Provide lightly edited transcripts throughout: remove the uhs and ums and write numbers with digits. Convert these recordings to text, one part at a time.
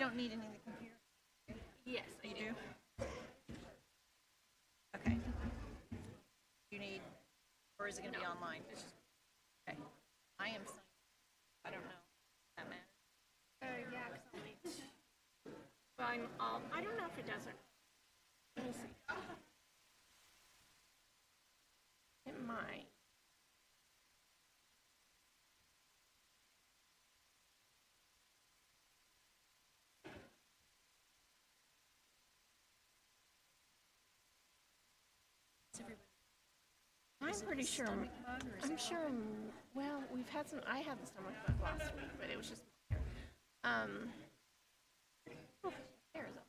don't need any of the computer. Yes, You do? Okay. You need, or is it going to be online? Okay. I am signed. I don't know. That matters. yeah, 'cause I'll need to. Well, I don't know if it does or let me see. It might. I'm pretty sure. I'm sure. Well, we've had some. I had the stomach bug last week, but it was just. Oh, there is a.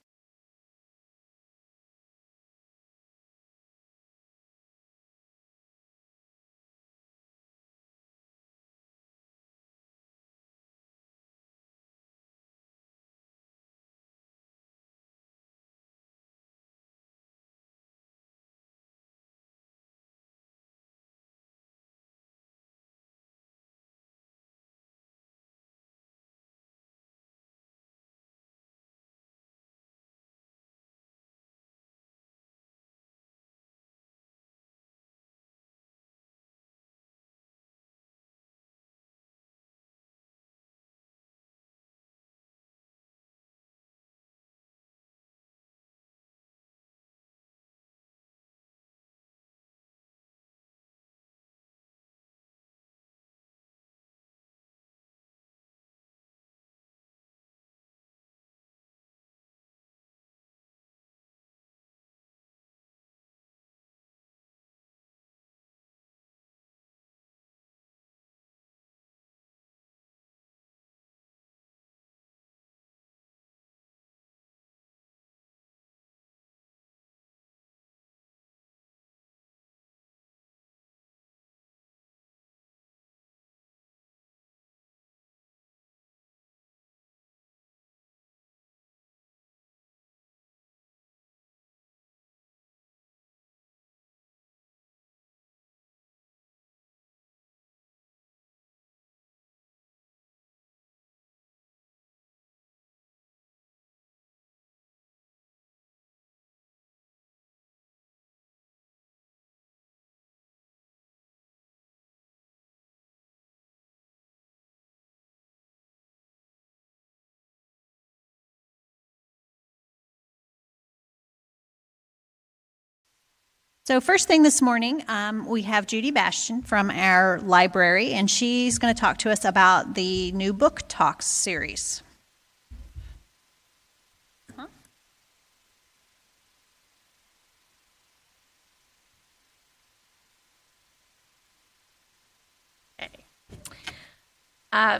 So first thing this morning, we have Judy Bastian from our library, and she's going to talk to us about the new book talks series.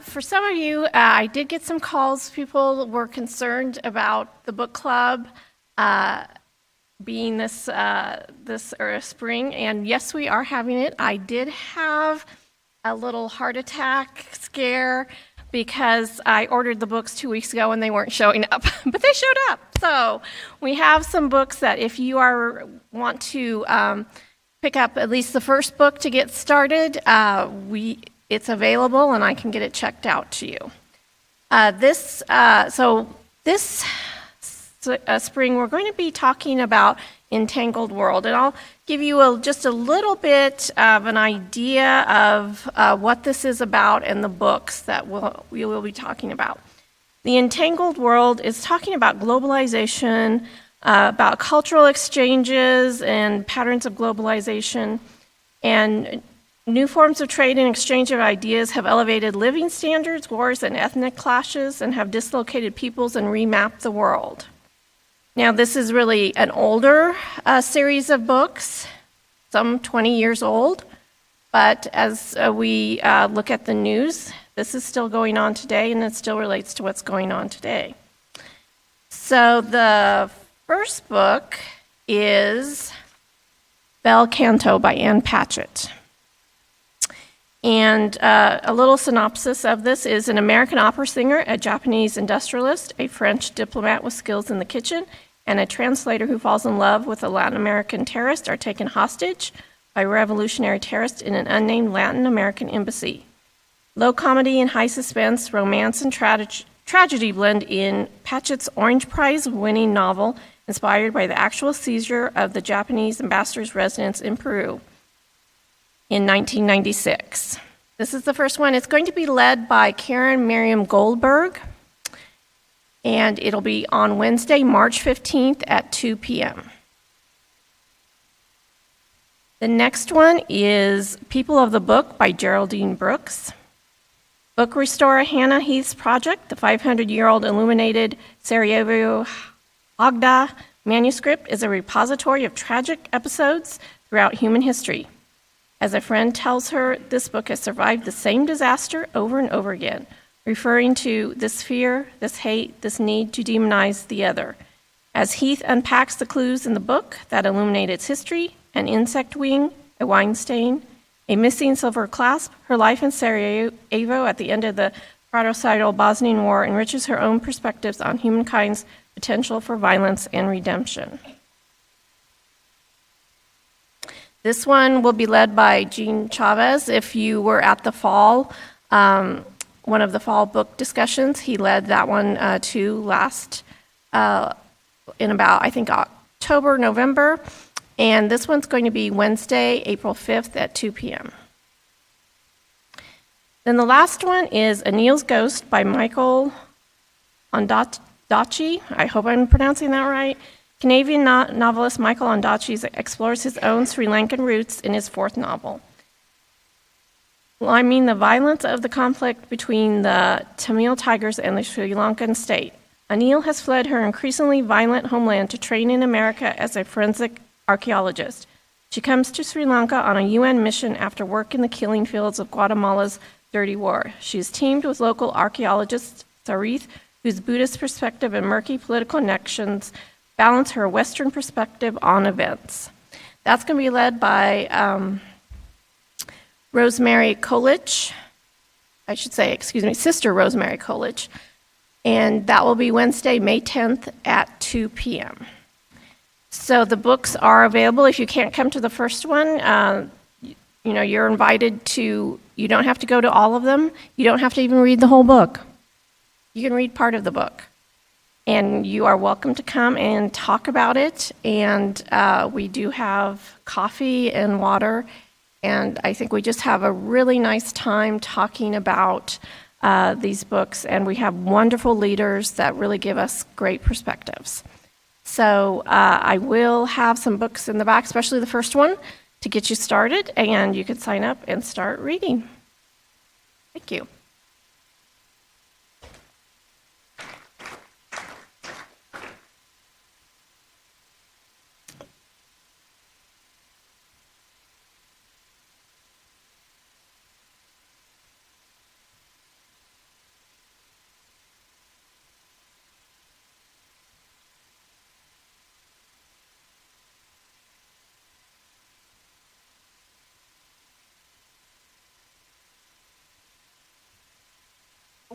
For some of you, I did get some calls. People were concerned about the book club being this spring, and yes, we are having it. I did have a little heart attack scare because I ordered the books 2 weeks ago and they weren't showing up, but they showed up. So we have some books that if you want to pick up at least the first book to get started, it's available and I can get it checked out to you. This spring, we're going to be talking about Entangled World, and I'll give you just a little bit of an idea of what this is about and the books that we will be talking about. The Entangled World is talking about globalization, about cultural exchanges and patterns of globalization, and new forms of trade and exchange of ideas have elevated living standards, wars, and ethnic clashes, and have dislocated peoples and remapped the world. Now, this is really an older series of books, some 20 years old, but as we look at the news, this is still going on today, and it still relates to what's going on today. So the first book is Bel Canto by Ann Patchett. And a little synopsis of this is an American opera singer, a Japanese industrialist, a French diplomat with skills in the kitchen, and a translator who falls in love with a Latin American terrorist are taken hostage by revolutionary terrorists in an unnamed Latin American embassy. Low comedy and high suspense, romance and tragedy blend in Patchett's Orange Prize-winning novel, inspired by the actual seizure of the Japanese ambassador's residence in Peru in 1996. This is the first one. It's going to be led by Karen Miriam Goldberg, and it'll be on Wednesday, March 15th at 2 p.m. The next one is People of the Book by Geraldine Brooks. Book restorer Hannah Heath's project, the 500-year-old illuminated Sarajevo Agda manuscript, is a repository of tragic episodes throughout human history. As a friend tells her, this book has survived the same disaster over and over again, referring to this fear, this hate, this need to demonize the other. As Heath unpacks the clues in the book that illuminate its history, an insect wing, a wine stain, a missing silver clasp, her life in Sarajevo at the end of the fratricidal Bosnian War enriches her own perspectives on humankind's potential for violence and redemption. This one will be led by Gene Chavez. If you were at the fall, one of the fall book discussions, he led that one too last in about, I think, October, November. And this one's going to be Wednesday, April 5th at 2 p.m. Then the last one is Anil's Ghost by Michael Ondaatje. I hope I'm pronouncing that right. Canadian novelist Michael Ondaatje explores his own Sri Lankan roots in his fourth novel. I mean the violence of the conflict between the Tamil Tigers and the Sri Lankan state. Anil has fled her increasingly violent homeland to train in America as a forensic archaeologist. She comes to Sri Lanka on a UN mission after work in the killing fields of Guatemala's dirty war. She is teamed with local archaeologist Sarith, whose Buddhist perspective and murky political connections balance her Western perspective on events. That's going to be led by Rosemary Colich, Sister Rosemary Colich, and that will be Wednesday, May 10th at 2 p.m. So the books are available. If you can't come to the first one, you're invited to, you don't have to go to all of them. You don't have to even read the whole book. You can read part of the book. And you are welcome to come and talk about it. And we do have coffee and water. And I think we just have a really nice time talking about these books. And we have wonderful leaders that really give us great perspectives. So I will have some books in the back, especially the first one, to get you started, and you can sign up and start reading. Thank you.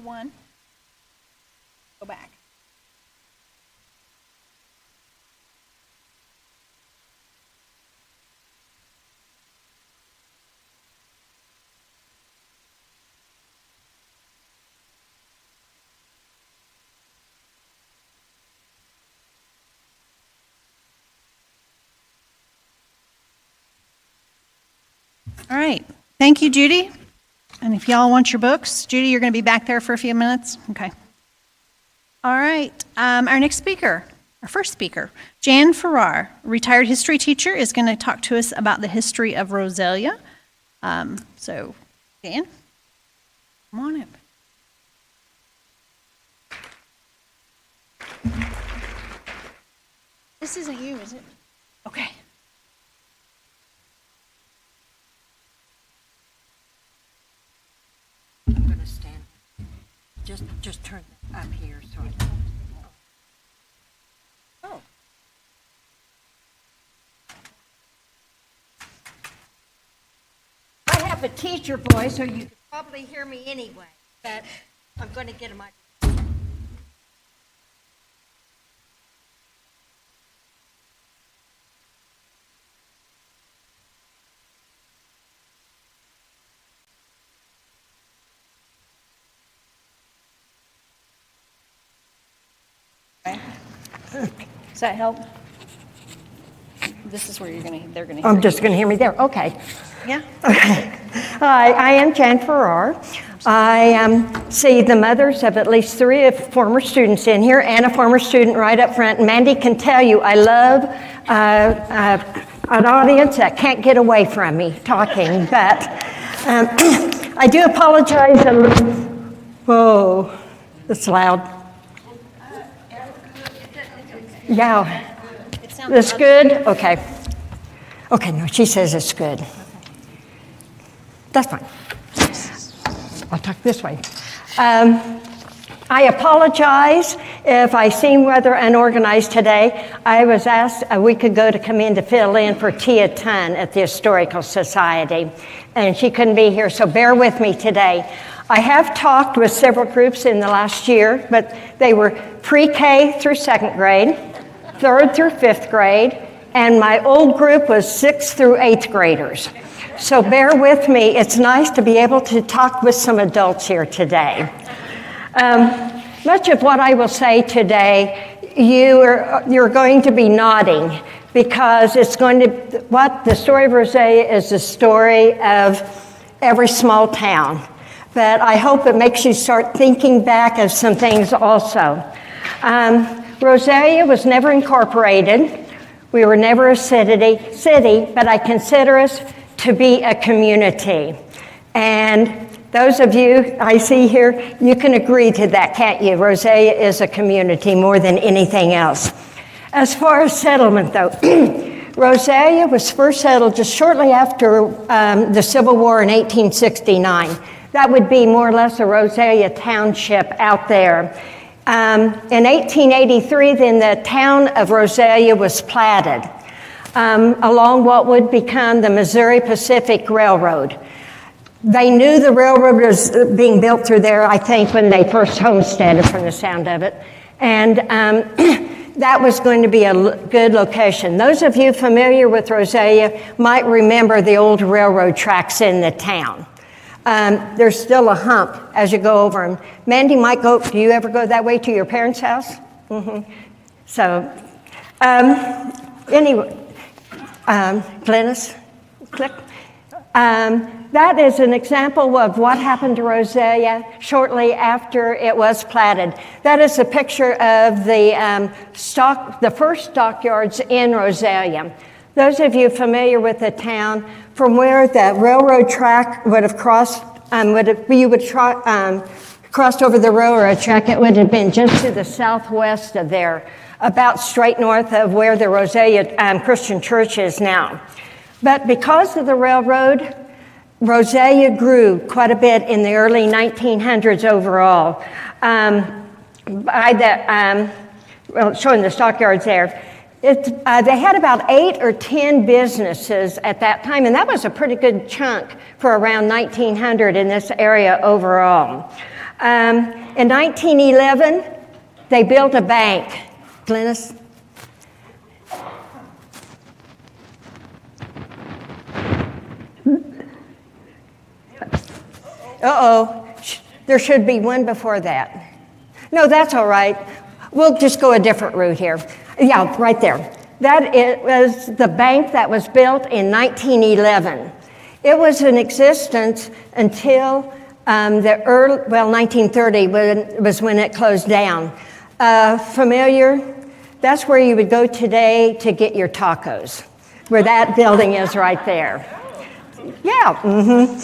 One. Go back. All right. Thank you, Judy. And if y'all want your books, Judy, you're going to be back there for a few minutes? Okay. All right. Our next speaker, our first speaker, Jan Farrar, retired history teacher, is going to talk to us about the history of Rosalia. So, Jan, come on up. This isn't you, is it? Okay. Stand. Just turn that up here so I can. Oh. I have a teacher voice, so you can probably hear me anyway, but I'm going to get a mic. Does that help? This is where they're gonna hear I'm you. just going to hear me there. Okay. Yeah? Okay. Hi, I am Jan Farrar. I see the mothers of at least 3 of former students in here and a former student right up front. Mandy can tell you I love an audience that can't get away from me talking, but I do apologize a little. Whoa, that's loud. Yeah. This good? Okay. Okay, no, she says it's good. That's fine. I'll talk this way. I apologize if I seem rather unorganized today. I was asked a week ago to come in to fill in for Tia Tunn at the Historical Society, and she couldn't be here, so bear with me today. I have talked with several groups in the last year, but they were pre-K through 2nd grade, 3rd through 5th grade, and my old group was 6th through 8th graders. So bear with me. It's nice to be able to talk with some adults here today. Much of what I will say today, you're going to be nodding because what the story of Rosalia is the story of every small town. But I hope it makes you start thinking back of some things also. Rosalia was never incorporated. We were never a city, but I consider us to be a community. And those of you I see here, you can agree to that, can't you? Rosalia is a community more than anything else. As far as settlement, though, Rosalia was first settled just shortly after the Civil War in 1869. That would be more or less a Rosalia township out there. In 1883, then the town of Rosalia was platted along what would become the Missouri Pacific Railroad. They knew the railroad was being built through there, I think, when they first homesteaded, from the sound of it. And that was going to be a good location. Those of you familiar with Rosalia might remember the old railroad tracks in the town. There's still a hump as you go over them. Mandy might go, do you ever go that way to your parents' house? Mm-hmm. So, anyway, Glennis, click. That is an example of what happened to Rosalia shortly after it was platted. That is a picture of the first stockyards in Rosalia. Those of you familiar with the town, from where the railroad track would have crossed, crossed over the railroad track, it would have been just to the southwest of there, about straight north of where the Rosalia Christian Church is now. But because of the railroad, Rosalia grew quite a bit in the early 1900s overall. Showing the stockyards there, they had about 8 or 10 businesses at that time, and that was a pretty good chunk for around 1900 in this area overall. In 1911, they built a bank. Glennis? Uh-oh, there should be one before that. No, that's all right. We'll just go a different route here. Yeah, right there. Was the bank that was built in 1911. It was in existence until 1930 was when it closed down. Familiar? That's where you would go today to get your tacos, where that building is right there. Yeah. Mm-hmm.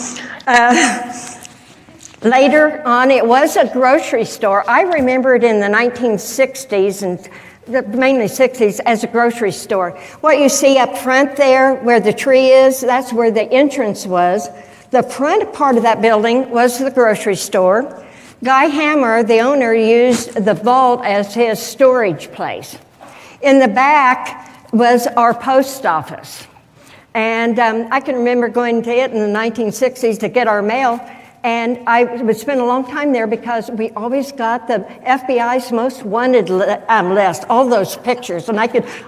Later on, it was a grocery store. I remember it in the 1960s and mainly 60s as a grocery store. What you see up front there where the tree is, that's where the entrance was. The front part of that building was the grocery store. Guy Hammer, the owner, used the vault as his storage place. In the back was our post office. And I can remember going to it in the 1960s to get our mail. And I would spend a long time there because we always got the FBI's most wanted list, all those pictures. And I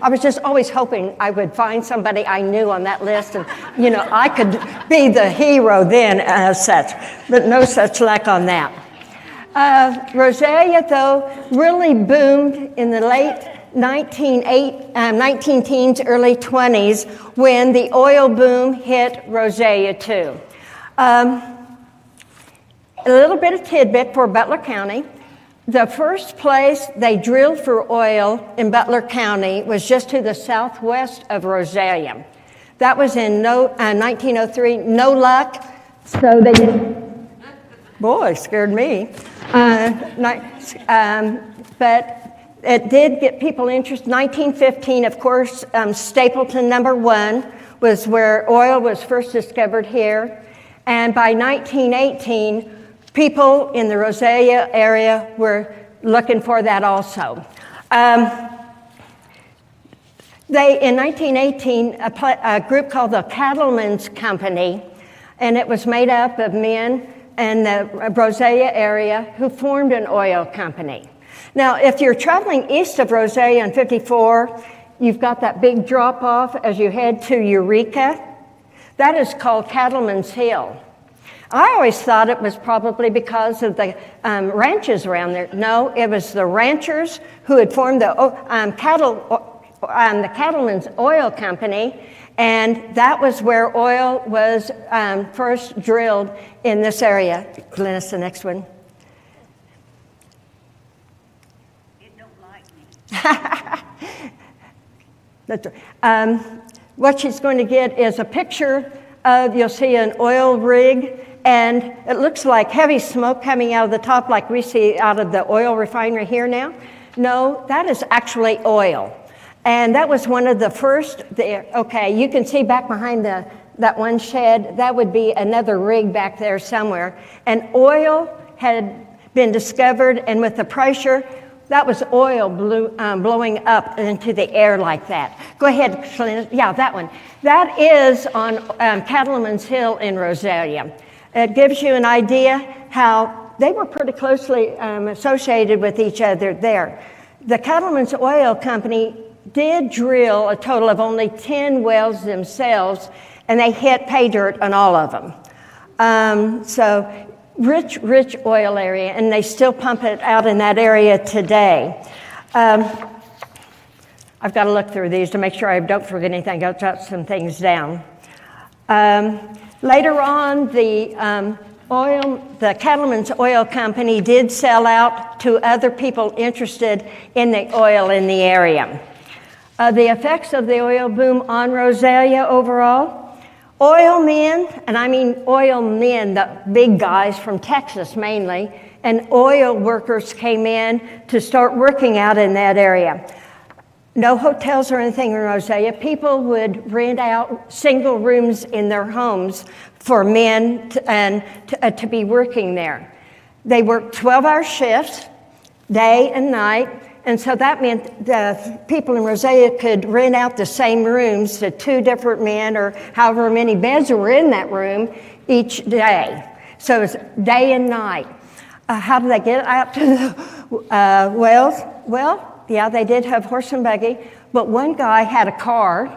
was just always hoping I would find somebody I knew on that list. And, I could be the hero then as such. But no such luck on that. Rosalia, though, really boomed in the late 19 teens, early 20s, when the oil boom hit Rosalia too. A little bit of tidbit for Butler County. The first place they drilled for oil in Butler County was just to the southwest of Rosalia. That was in 1903. No luck, so they didn't. Boy, scared me. But it did get people interested. 1915, of course, Stapleton #1 was where oil was first discovered here. And by 1918, people in the Rosalia area were looking for that also. In 1918, a group called the Cattlemen's Company, and it was made up of men in the Rosalia area who formed an oil company. Now, if you're traveling east of Rosalia on 54, you've got that big drop-off as you head to Eureka. That is called Cattleman's Hill. I always thought it was probably because of the ranches around there. No, it was the ranchers who had formed the Cattleman's Oil Company, and that was where oil was first drilled in this area. Glennis, the next one. It don't like me. That's right. What she's going to get is a picture of, you'll see an oil rig, and it looks like heavy smoke coming out of the top like we see out of the oil refinery here now. No, that is actually oil. And that was one of the first, okay, you can see back behind that one shed, that would be another rig back there somewhere. And oil had been discovered, and with the pressure, that was oil blowing up into the air like that. Go ahead, yeah, that one. That is on Cattleman's Hill in Rosalia. It gives you an idea how they were pretty closely associated with each other there. The Cattleman's Oil Company did drill a total of only 10 wells themselves, and they hit pay dirt on all of them. So rich oil area, and they still pump it out in that area today. I've got to look through these to make sure I don't forget anything. I'll jot some things down. Later on, the Cattleman's Oil Company did sell out to other people interested in the oil in the area. The effects of the oil boom on Rosalia overall, oil men, and I mean oil men, the big guys from Texas mainly, and oil workers came in to start working out in that area. No hotels or anything in Rosalia. People would rent out single rooms in their homes for men to be working there. They worked 12-hour shifts, day and night, and so that meant the people in Rosalia could rent out the same rooms to 2 different men or however many beds were in that room each day. So it was day and night. How did they get out to the wells? Well, yeah, they did have horse and buggy, but one guy had a car,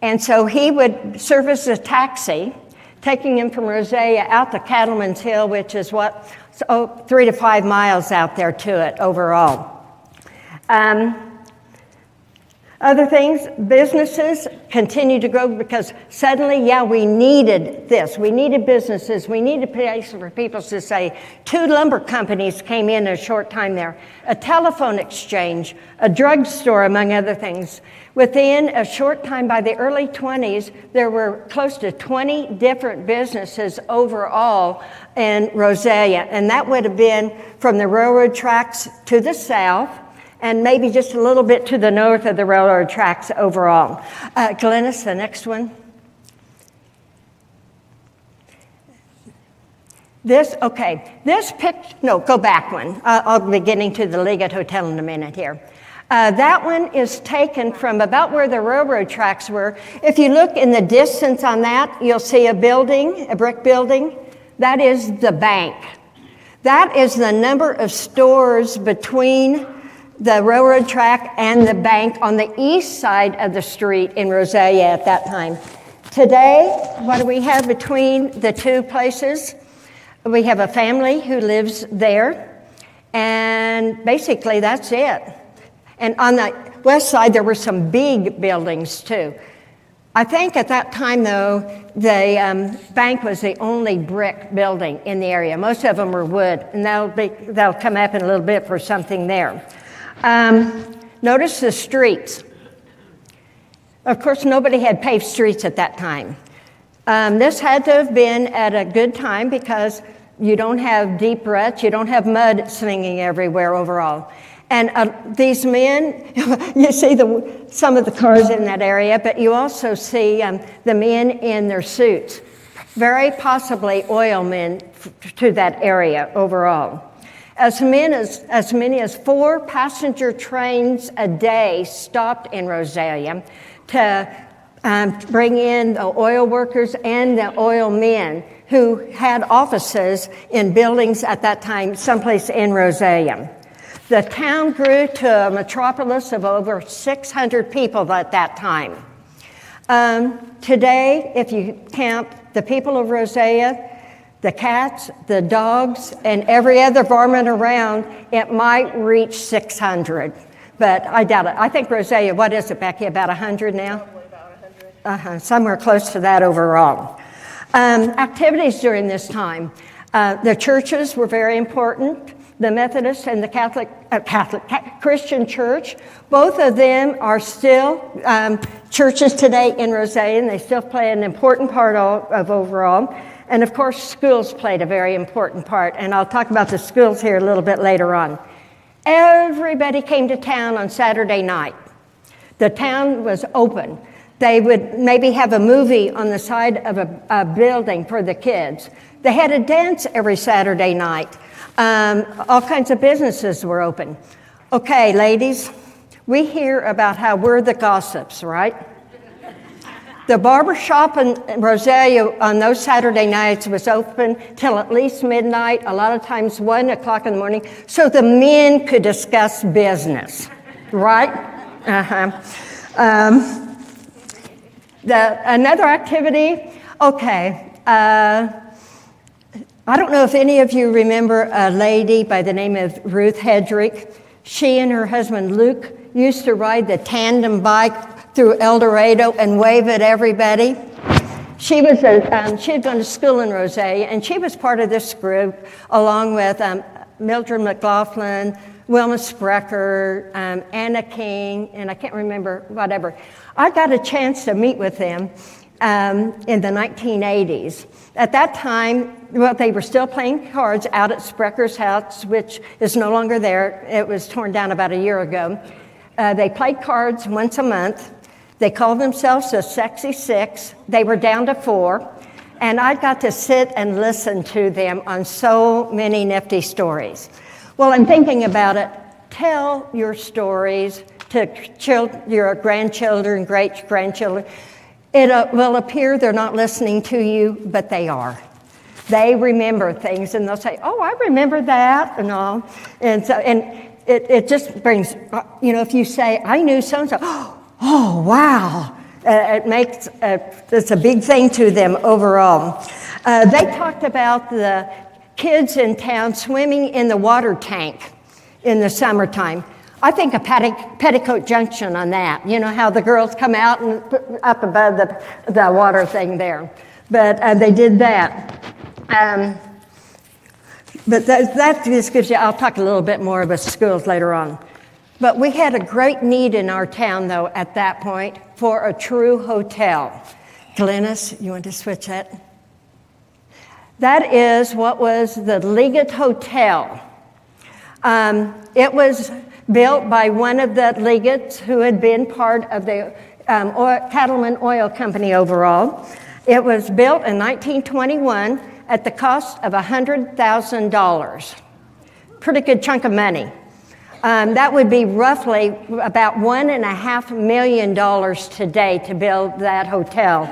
and so he would serve as a taxi, taking him from Rosalia out to Cattleman's Hill, which is 3 to 5 miles out there to it overall. Other things, businesses continue to grow because suddenly, we needed this. We needed businesses. We needed a place for people to say. 2 lumber companies came in a short time there, a telephone exchange, a drugstore, among other things. Within a short time, by the early 20s, there were close to 20 different businesses overall in Rosalia, and that would have been from the railroad tracks to the south, and maybe just a little bit to the north of the railroad tracks overall. Glennis, the next one. Go back one. I'll be getting to the Liggett Hotel in a minute here. That one is taken from about where the railroad tracks were. If you look in the distance on that, you'll see a building, a brick building. That is the bank. That is the number of stores between the railroad track and the bank on the east side of the street in Rosalia at that time. Today, what do we have between the 2 places? We have a family who lives there, and basically that's it. And west side, there were some big buildings too. I think at that time, though, the bank was the only brick building in the area. Most of them were wood, and they'll come up in a little bit for something there. Notice the streets. Of course, nobody had paved streets at that time. This had to have been at a good time because you don't have deep ruts, you don't have mud slinging everywhere overall. And these men, you see some of the cars in that area, but you also see the men in their suits, very possibly oil men to that area overall. As many as 4 passenger trains a day stopped in Rosalia to bring in the oil workers and the oil men who had offices in buildings at that time, someplace in Rosalia. The town grew to a metropolis of over 600 people at that time. Today, if you count the people of Rosalia, the cats, the dogs, and every other varmint around, it might reach 600. But I doubt it. I think Rosalia, what is it, Becky, about 100 now? Probably about 100. Somewhere close to that overall. Activities during this time. The churches were very important. The Methodist and the Christian Church, both of them are still churches today in Rosalia, and they still play an important part of overall. And of course, schools played a very important part, and I'll talk about the schools here a little bit later on. Everybody came to town on Saturday night. The town was open. They would maybe have a movie on the side of a building for the kids. They had a dance every Saturday night. All kinds of businesses were open. Okay, ladies, we hear about how we're the gossips, right? The barber shop in Rosalia on those Saturday nights was open till at least midnight, a lot of times 1 o'clock in the morning, so the men could discuss business, right? Another activity, okay, I don't know if any of you remember a lady by the name of Ruth Hedrick. She and her husband Luke used to ride the tandem bike through El Dorado and wave at everybody. She had gone to school in Rosalia, and she was part of this group along with Mildred McLaughlin, Wilma Sprecher, Anna King, and I can't remember whatever. I got a chance to meet with them in the 1980s. At that time, well, they were still playing cards out at Sprecher's house, which is no longer there. It was torn down about a year ago. They played cards once a month. They called themselves the Sexy Six. They were down to 4. And I got to sit and listen to them on so many nifty stories. Well, I'm thinking about it. Tell your stories to your grandchildren, great-grandchildren. It will appear they're not listening to you, but they are. They remember things, and they'll say, oh, I remember that, and all. And so, and it just brings, if you say, I knew so-and-so, oh, wow. It's a big thing to them overall. They talked about the kids in town swimming in the water tank in the summertime. I think of Petticoat Junction on that. You know how the girls come out and up above the water thing there. But they did that. But that just gives you, I'll talk a little bit more about schools later on. But we had a great need in our town, though, at that point for a true hotel. Glennis, you want to switch that? That is what was the Leggett Hotel. It was built by one of the Leggetts who had been part of the Cattleman Oil Company overall. It was built in 1921 at the cost of $100,000. Pretty good chunk of money. That would be roughly about $1.5 million today to build that hotel.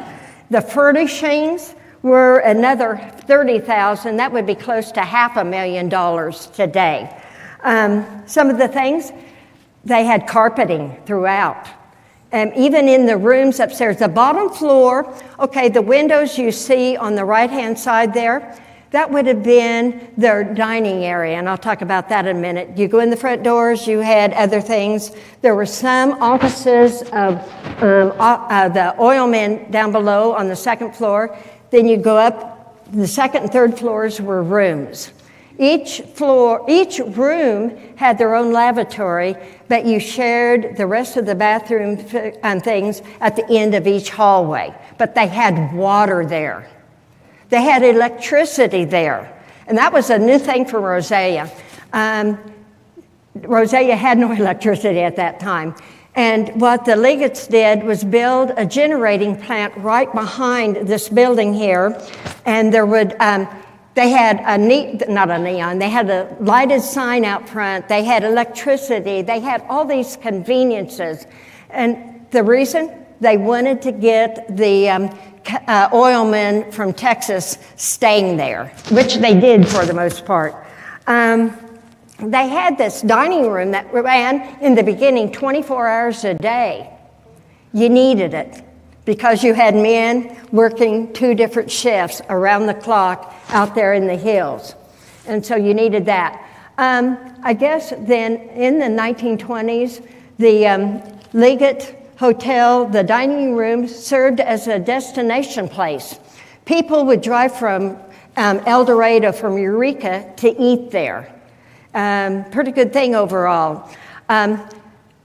The furnishings were another $30,000. That would be close to $500,000 today. Some of the things, they had carpeting throughout. Even in the rooms upstairs, the bottom floor, okay, the windows you see on the right-hand side there, That would have been their dining area, and I'll talk about that in a minute. You go in the front doors, you had other things. There were some offices of the oilmen down below on the second floor. Then you go up, the second and third floors were rooms. Each room had their own lavatory, but you shared the rest of the bathroom and things at the end of each hallway. But they had water there. They had electricity there. And that was a new thing for Rosea. Rosea had no electricity at that time. And what the Legates did was build a generating plant right behind this building here. And there would... They had they had a lighted sign out front. They had electricity. They had all these conveniences. And the reason? They wanted to get the oilmen from Texas staying there, which they did for the most part. They had this dining room that ran in the beginning 24 hours a day. You needed it, because you had men working 2 different shifts around the clock out there in the hills. And so you needed that. I guess then in the 1920s, the Legate Hotel, the dining room, served as a destination place. People would drive from El Dorado, from Eureka, to eat there. Pretty good thing overall.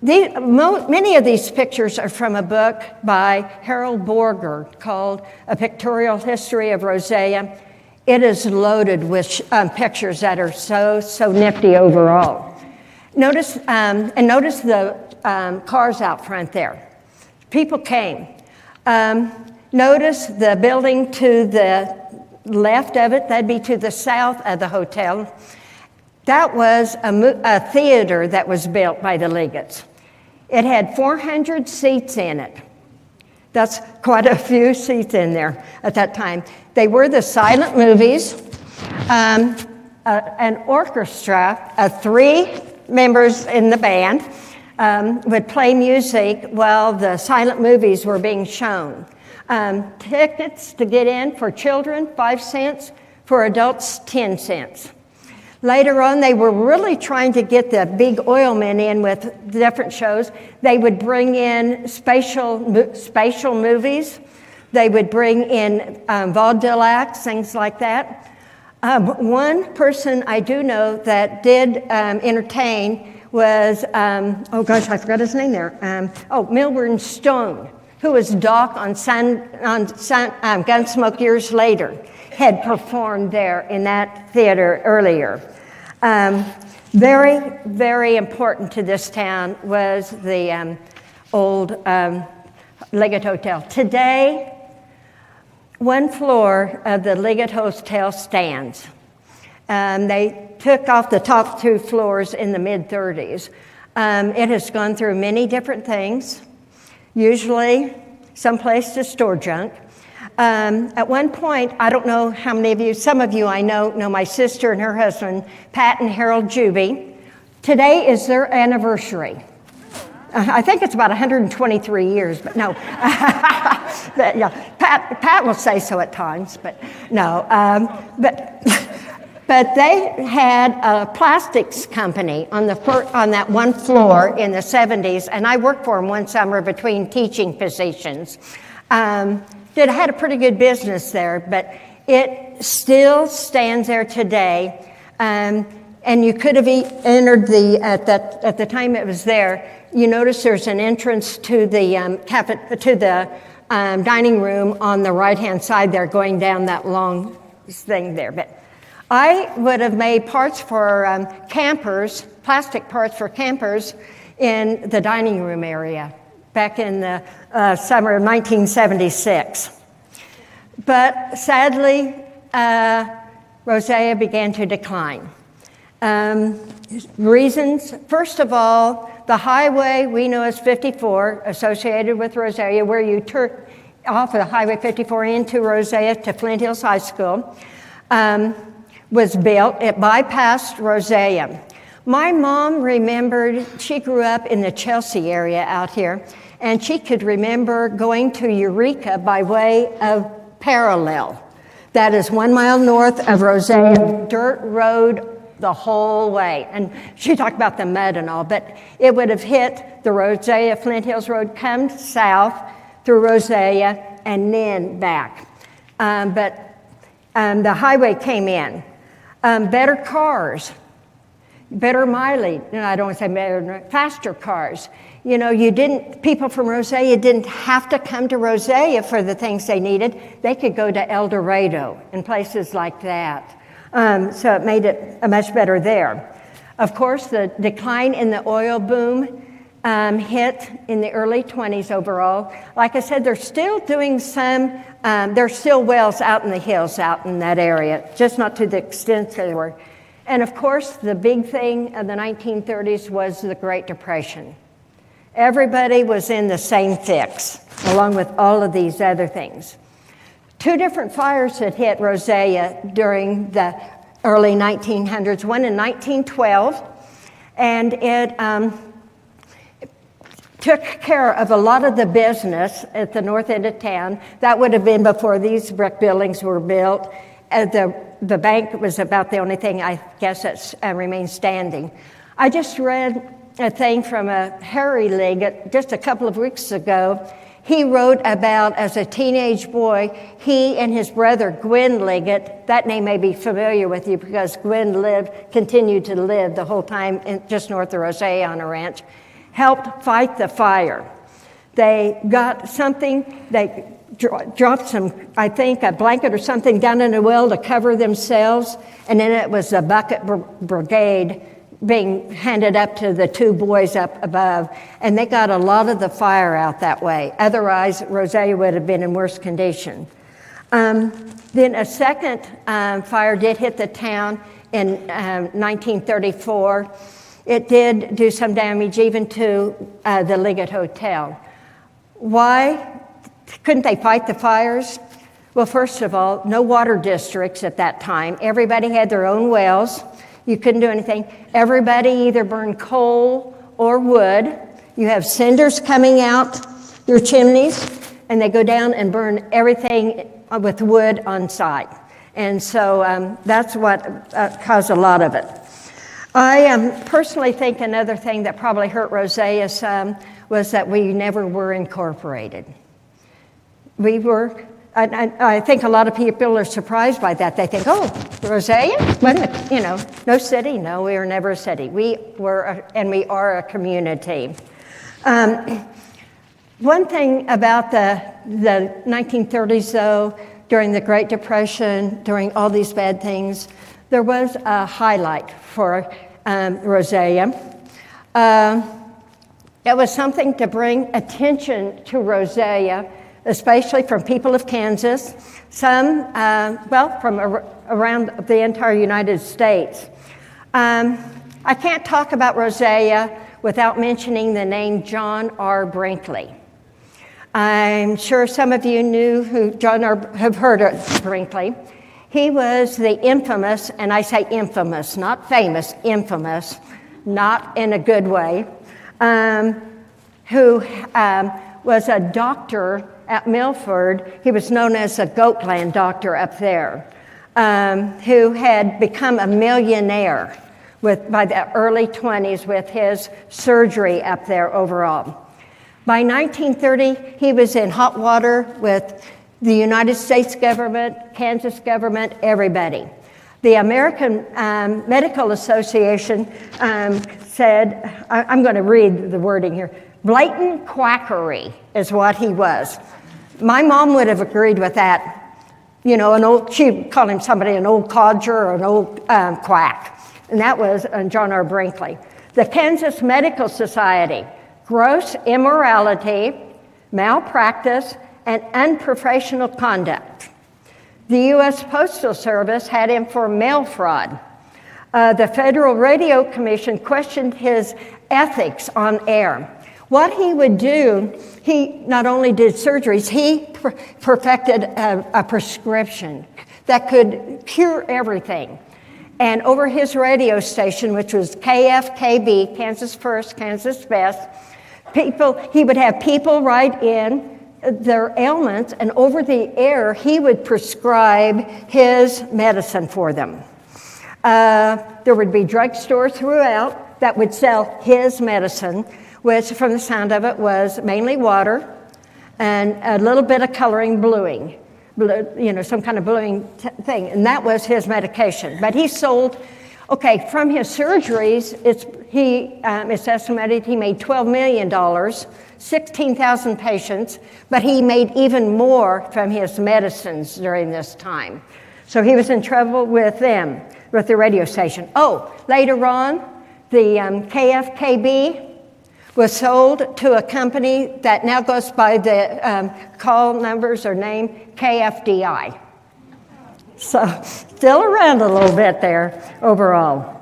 Many of these pictures are from a book by Harold Borger called A Pictorial History of Rosea. It is loaded with pictures that are so nifty overall. Notice the cars out front there. People came. Notice the building to the left of it, that'd be to the south of the hotel. That was a theater that was built by the Legates. It had 400 seats in it. That's quite a few seats in there at that time. They were the silent movies. An orchestra of 3 members in the band would play music while the silent movies were being shown. Tickets to get in for children, 5 cents. For adults, 10 cents. Later on, they were really trying to get the big oilmen in with different shows. They would bring in spatial movies. They would bring in vaudeville acts, things like that. One person I do know that did entertain was, I forgot his name there. Milburn Stone, who was Doc on Gunsmoke years later, had performed there in that theater earlier. Very, very important to this town was the old Legate Hotel. Today, 1 floor of the Legate Hotel stands. They took off the top 2 floors in the mid-30s. It has gone through many different things, usually someplace to store junk. At one point, I don't know how many of you, some of you I know my sister and her husband, Pat and Harold Juby. Today is their anniversary. I think it's about 123 years, but no. But, yeah, Pat will say so at times, but no. But they had a plastics company on that 1 floor in the 70s, and I worked for them one summer between teaching positions. It had a pretty good business there, but it still stands there today. And you could have entered at the time it was there. You notice there's an entrance to the dining room on the right-hand side there, going down that long thing there. But I would have made parts for campers, plastic parts for campers, in the dining room area back in the summer of 1976. But sadly, Rosea began to decline. Reasons, first of all, the highway we know as 54, associated with Rosea, where you turn off of Highway 54 into Rosea to Flint Hills High School, was built. It bypassed Rosea. My mom remembered, she grew up in the Chelsea area out here, and she could remember going to Eureka by way of Parallel. That is 1 mile north of Rosea, dirt road the whole way. And she talked about the mud and all, but it would have hit the Rosea Flint Hills Road, come south through Rosea, and then back. But the highway came in. Better cars, better mileage. No, I don't want to say better, faster cars. You know, people from Rosea didn't have to come to Rosea for the things they needed. They could go to El Dorado and places like that. So it made it much better there. Of course, the decline in the oil boom hit in the early 20s overall. Like I said, they're still doing some, there's still wells out in the hills out in that area, just not to the extent they were. And of course, the big thing of the 1930s was the Great Depression. Everybody was in the same fix, along with all of these other things. 2 different fires had hit Rosea during the early 1900s, one in 1912, and it took care of a lot of the business at the north end of town. That would have been before these brick buildings were built. The bank was about the only thing, I guess, that remained standing. I just read a thing from a Harry Liggett just a couple of weeks ago. He wrote about, as a teenage boy, he and his brother Gwen Liggett, that name may be familiar with you because Gwen continued to live the whole time just north of Rosea on a ranch, helped fight the fire. They got something, they dropped some, I think, a blanket or something down in a well to cover themselves, and then it was the bucket brigade being handed up to the 2 boys up above, and they got a lot of the fire out that way. Otherwise, Rosea would have been in worse condition. Then a second fire did hit the town in 1934. It did do some damage even to the Liggett Hotel. Why couldn't they fight the fires? Well, first of all, no water districts at that time. Everybody had their own wells. You couldn't do anything. Everybody either burned coal or wood. You have cinders coming out your chimneys, and they go down and burn everything with wood on site. And so that's what caused a lot of it. I personally think another thing that probably hurt Rosea some was that we never were incorporated. We were, I think a lot of people are surprised by that. They think, oh, Rosea? No city. No, we were never a city. We were, and we are a community. One thing about the 1930s, though, during the Great Depression, during all these bad things, there was a highlight for Rosea. It was something to bring attention to Rosea, especially from people of Kansas, some, from around the entire United States. I can't talk about Rosea without mentioning the name John R. Brinkley. I'm sure some of you knew who have heard of Brinkley. He was the infamous, and I say infamous, not famous, infamous, not in a good way, who was a doctor at Milford. He was known as a Goatland doctor up there, who had become a millionaire by the early 20s with his surgery up there overall. By 1930, he was in hot water with the United States government, Kansas government, everybody. The American Medical Association said, I'm going to read the wording here, blatant quackery is what he was. My mom would have agreed with that. She'd call him somebody an old codger or an old quack. And that was John R. Brinkley. The Kansas Medical Society, gross immorality, malpractice, and unprofessional conduct. The U.S. Postal Service had him for mail fraud. The Federal Radio Commission questioned his ethics on air. What he would do, he not only did surgeries, he perfected a prescription that could cure everything. And over his radio station, which was KFKB, Kansas First, Kansas Best, he would have people write in their ailments, and over the air, he would prescribe his medicine for them. There would be drugstores throughout that would sell his medicine, which from the sound of it was mainly water and a little bit of coloring bluing, some kind of bluing thing, and that was his medication. But he sold, from his surgeries, it's estimated he made $12 million, 16,000 patients, but he made even more from his medicines during this time. So he was in trouble with them, with the radio station. Later on, the KFKB was sold to a company that now goes by the call numbers or name KFDI. So still around a little bit there overall.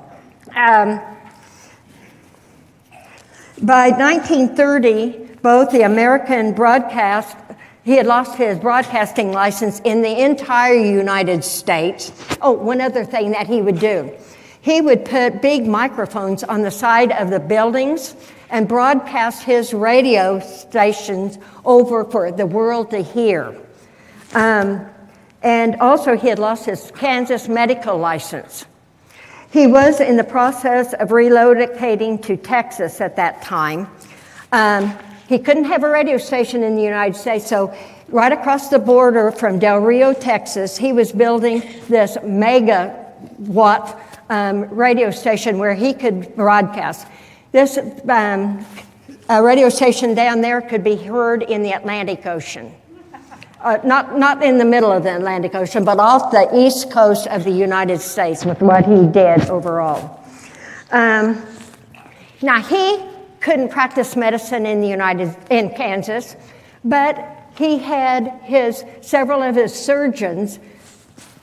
By 1930, both the American broadcast, he had lost his broadcasting license in the entire United States. One other thing that he would do. He would put big microphones on the side of the buildings and broadcast his radio stations over for the world to hear. And also he had lost his Kansas medical license. He was in the process of relocating to Texas at that time. He couldn't have a radio station in the United States, so right across the border from Del Rio, Texas, he was building this megawatt radio station where he could broadcast. This radio station down there could be heard in the Atlantic Ocean. Not in the middle of the Atlantic Ocean, but off the east coast of the United States with what he did overall. Now, he couldn't practice medicine in Kansas, but he had several of his surgeons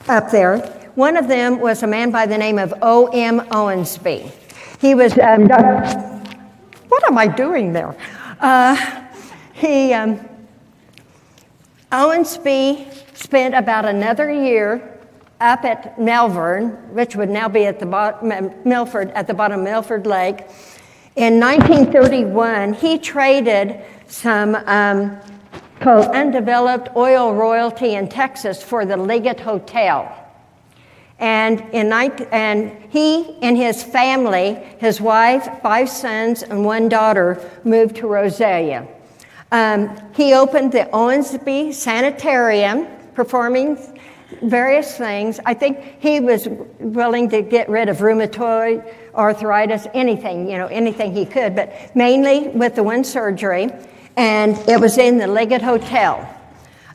up there. One of them was a man by the name of O.M. Owensby. He was, what am I doing there? Owensby spent about another year up at Melbourne, which would now be at the Milford, at the bottom of Milford Lake. In 1931, he traded some called undeveloped oil royalty in Texas for the Liggett Hotel. And he and his family, his wife, 5 sons, and 1 daughter, moved to Rosalia. He opened the Owensby Sanitarium, performing various things. I think he was willing to get rid of rheumatoid arthritis, anything he could, but mainly with the one surgery, and it was in the Liggett Hotel.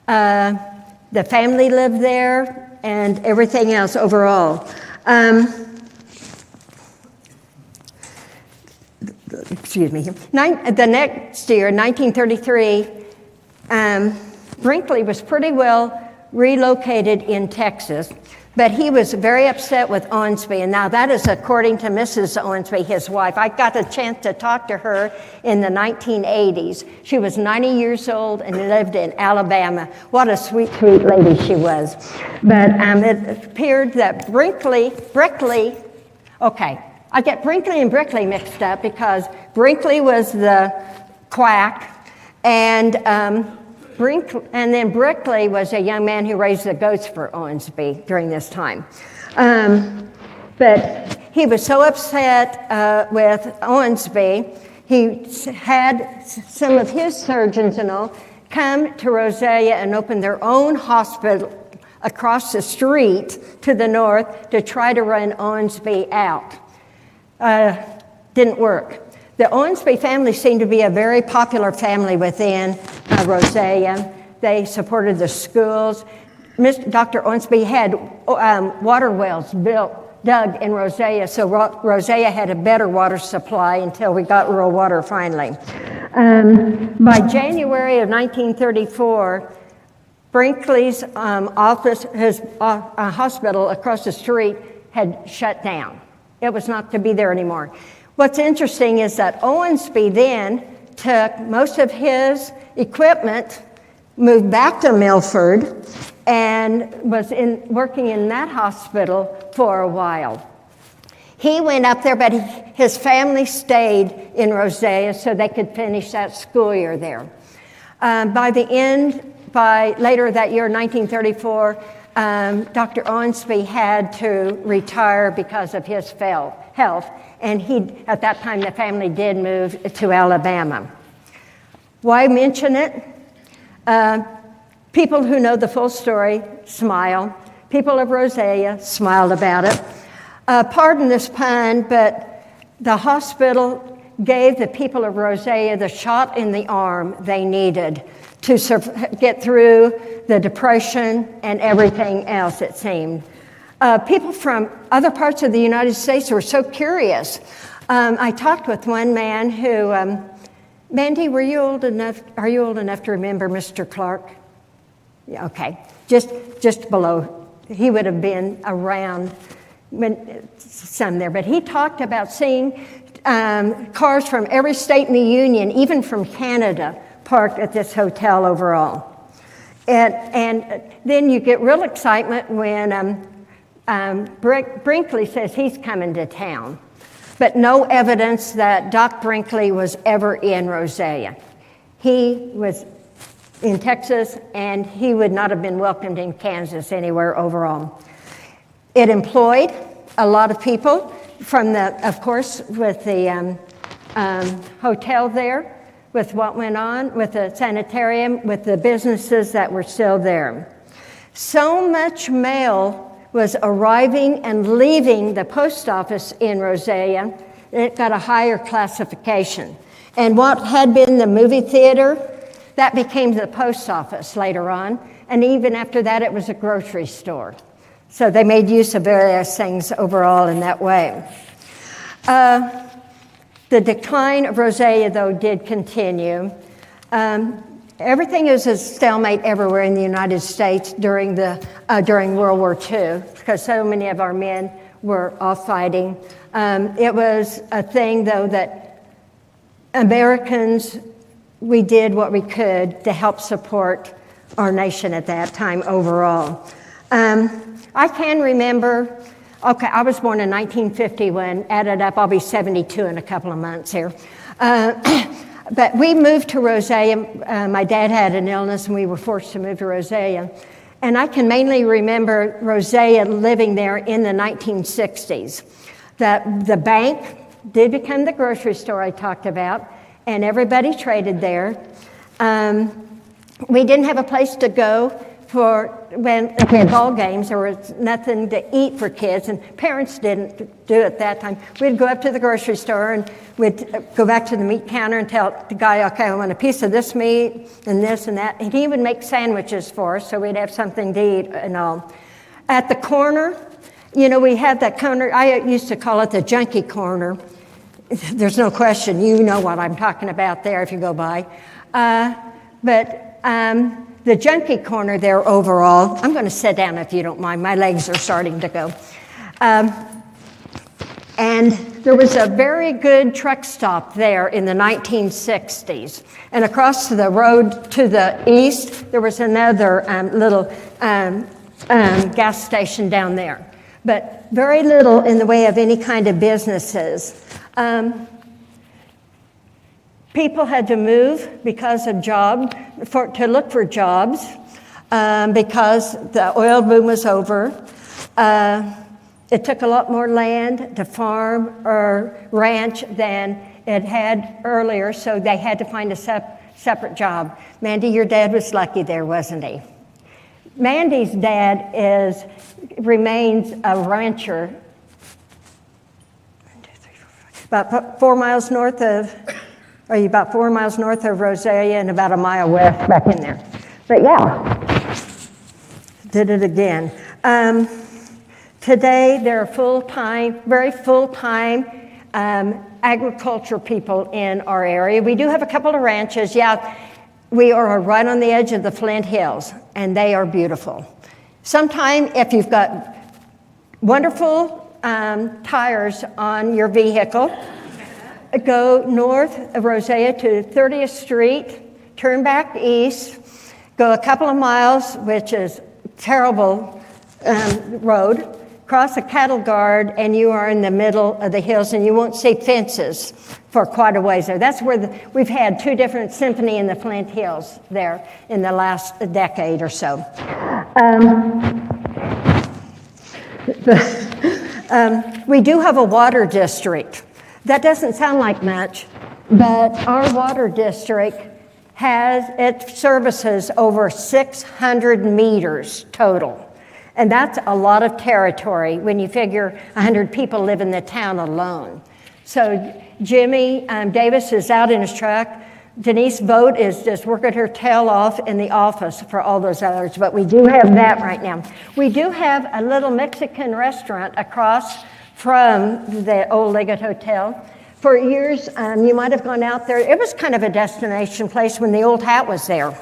The family lived there, and everything else overall. Excuse me. The next year, 1933, Brinkley was pretty well relocated in Texas, but he was very upset with Owensby, and now that is according to Mrs. Owensby, his wife. I got a chance to talk to her in the 1980s. She was 90 years old and lived in Alabama. What a sweet, sweet lady she was. But it appeared that Brickley, I get Brinkley and Brickley mixed up because Brinkley was the quack, and then Brickley was a young man who raised the goats for Owensby during this time. But he was so upset with Owensby, he had some of his surgeons and all come to Rosalia and open their own hospital across the street to the north to try to run Owensby out. Didn't work. The Owensby family seemed to be a very popular family within Rosalia. They supported the schools. Dr. Owensby had water wells dug in Rosalia, so Rosalia had a better water supply until we got rural water finally. By January of 1934, Brinkley's office, his hospital across the street, had shut down. It was not to be there anymore. What's interesting is that Owensby then took most of his equipment, moved back to Milford, and was working in that hospital for a while. He went up there, but his family stayed in Rosalia so they could finish that school year there. By later that year, 1934, Dr. Owensby had to retire because of his health, and at that time the family did move to Alabama. Why mention it? People who know the full story smile. People of Rosea smiled about it. Pardon this pun, but the hospital gave the people of Rosea the shot in the arm they needed to get through the Depression and everything else, it seemed. People from other parts of the United States were so curious. I talked with one man who, Mandy, are you old enough to remember Mr. Clark? Yeah, okay, just below. He would have been around some there, but he talked about seeing cars from every state in the Union, even from Canada, parked at this hotel overall. And then you get real excitement when Brinkley says he's coming to town, but no evidence that Doc Brinkley was ever in Rosea. He was in Texas, and he would not have been welcomed in Kansas anywhere overall. It employed a lot of people of course, with the hotel there, with what went on, with the sanitarium, with the businesses that were still there. So much mail was arriving and leaving the post office in Rosea, it got a higher classification. And what had been the movie theater, that became the post office later on, and even after that it was a grocery store. So they made use of various things overall in that way. The decline of Rosea, though, did continue. Everything is a stalemate everywhere in the United States during World War II, because so many of our men were off fighting. It was a thing, though, that Americans, we did what we could to help support our nation at that time overall. I can remember, I was born in 1950 when, added up, I'll be 72 in a couple of months here. But we moved to Rosea. My dad had an illness and we were forced to move to Rosea. And I can mainly remember Rosea living there in the 1960s. The bank did become the grocery store I talked about, and everybody traded there. We didn't have a place to go when we had ball games. There was nothing to eat for kids, and parents didn't do it at that time. We'd go up to the grocery store and we'd go back to the meat counter and tell the guy, okay, I want a piece of this meat and this and that. And he would make sandwiches for us so we'd have something to eat and all. At the corner, we had that corner. I used to call it the junkie corner. There's no question. You know what I'm talking about there if you go by. The junkie corner there overall, I'm going to sit down if you don't mind. My legs are starting to go. And there was a very good truck stop there in the 1960s. And across the road to the east, there was another little gas station down there. But very little in the way of any kind of businesses. People had to move because of to look for jobs, because the oil boom was over. It took a lot more land to farm or ranch than it had earlier, so they had to find a separate job. Mandy, your dad was lucky there, wasn't he? Mandy's dad remains a rancher about 4 miles north of Rosea and about a mile west back in there. But yeah, did it again. Today, there are very full-time agriculture people in our area. We do have a couple of ranches. Yeah, we are right on the edge of the Flint Hills, and they are beautiful. Sometime, if you've got wonderful tires on your vehicle, go north of Rosea to 30th Street, turn back east, go a couple of miles, which is a terrible road, cross a cattle guard, and you are in the middle of the hills, and you won't see fences for quite a ways there. That's where we've had 2 different symphony in the Flint Hills there in the last decade or so. We do have a water district. That doesn't sound like much, but our water district it services over 600 meters total. And that's a lot of territory when you figure 100 people live in the town alone. So Jimmy Davis is out in his truck. Denise Vogt is just working her tail off in the office for all those others, but we do have that right now. We do have a little Mexican restaurant across from the old Leggett Hotel. For years, you might have gone out there. It was kind of a destination place when the old hat was there.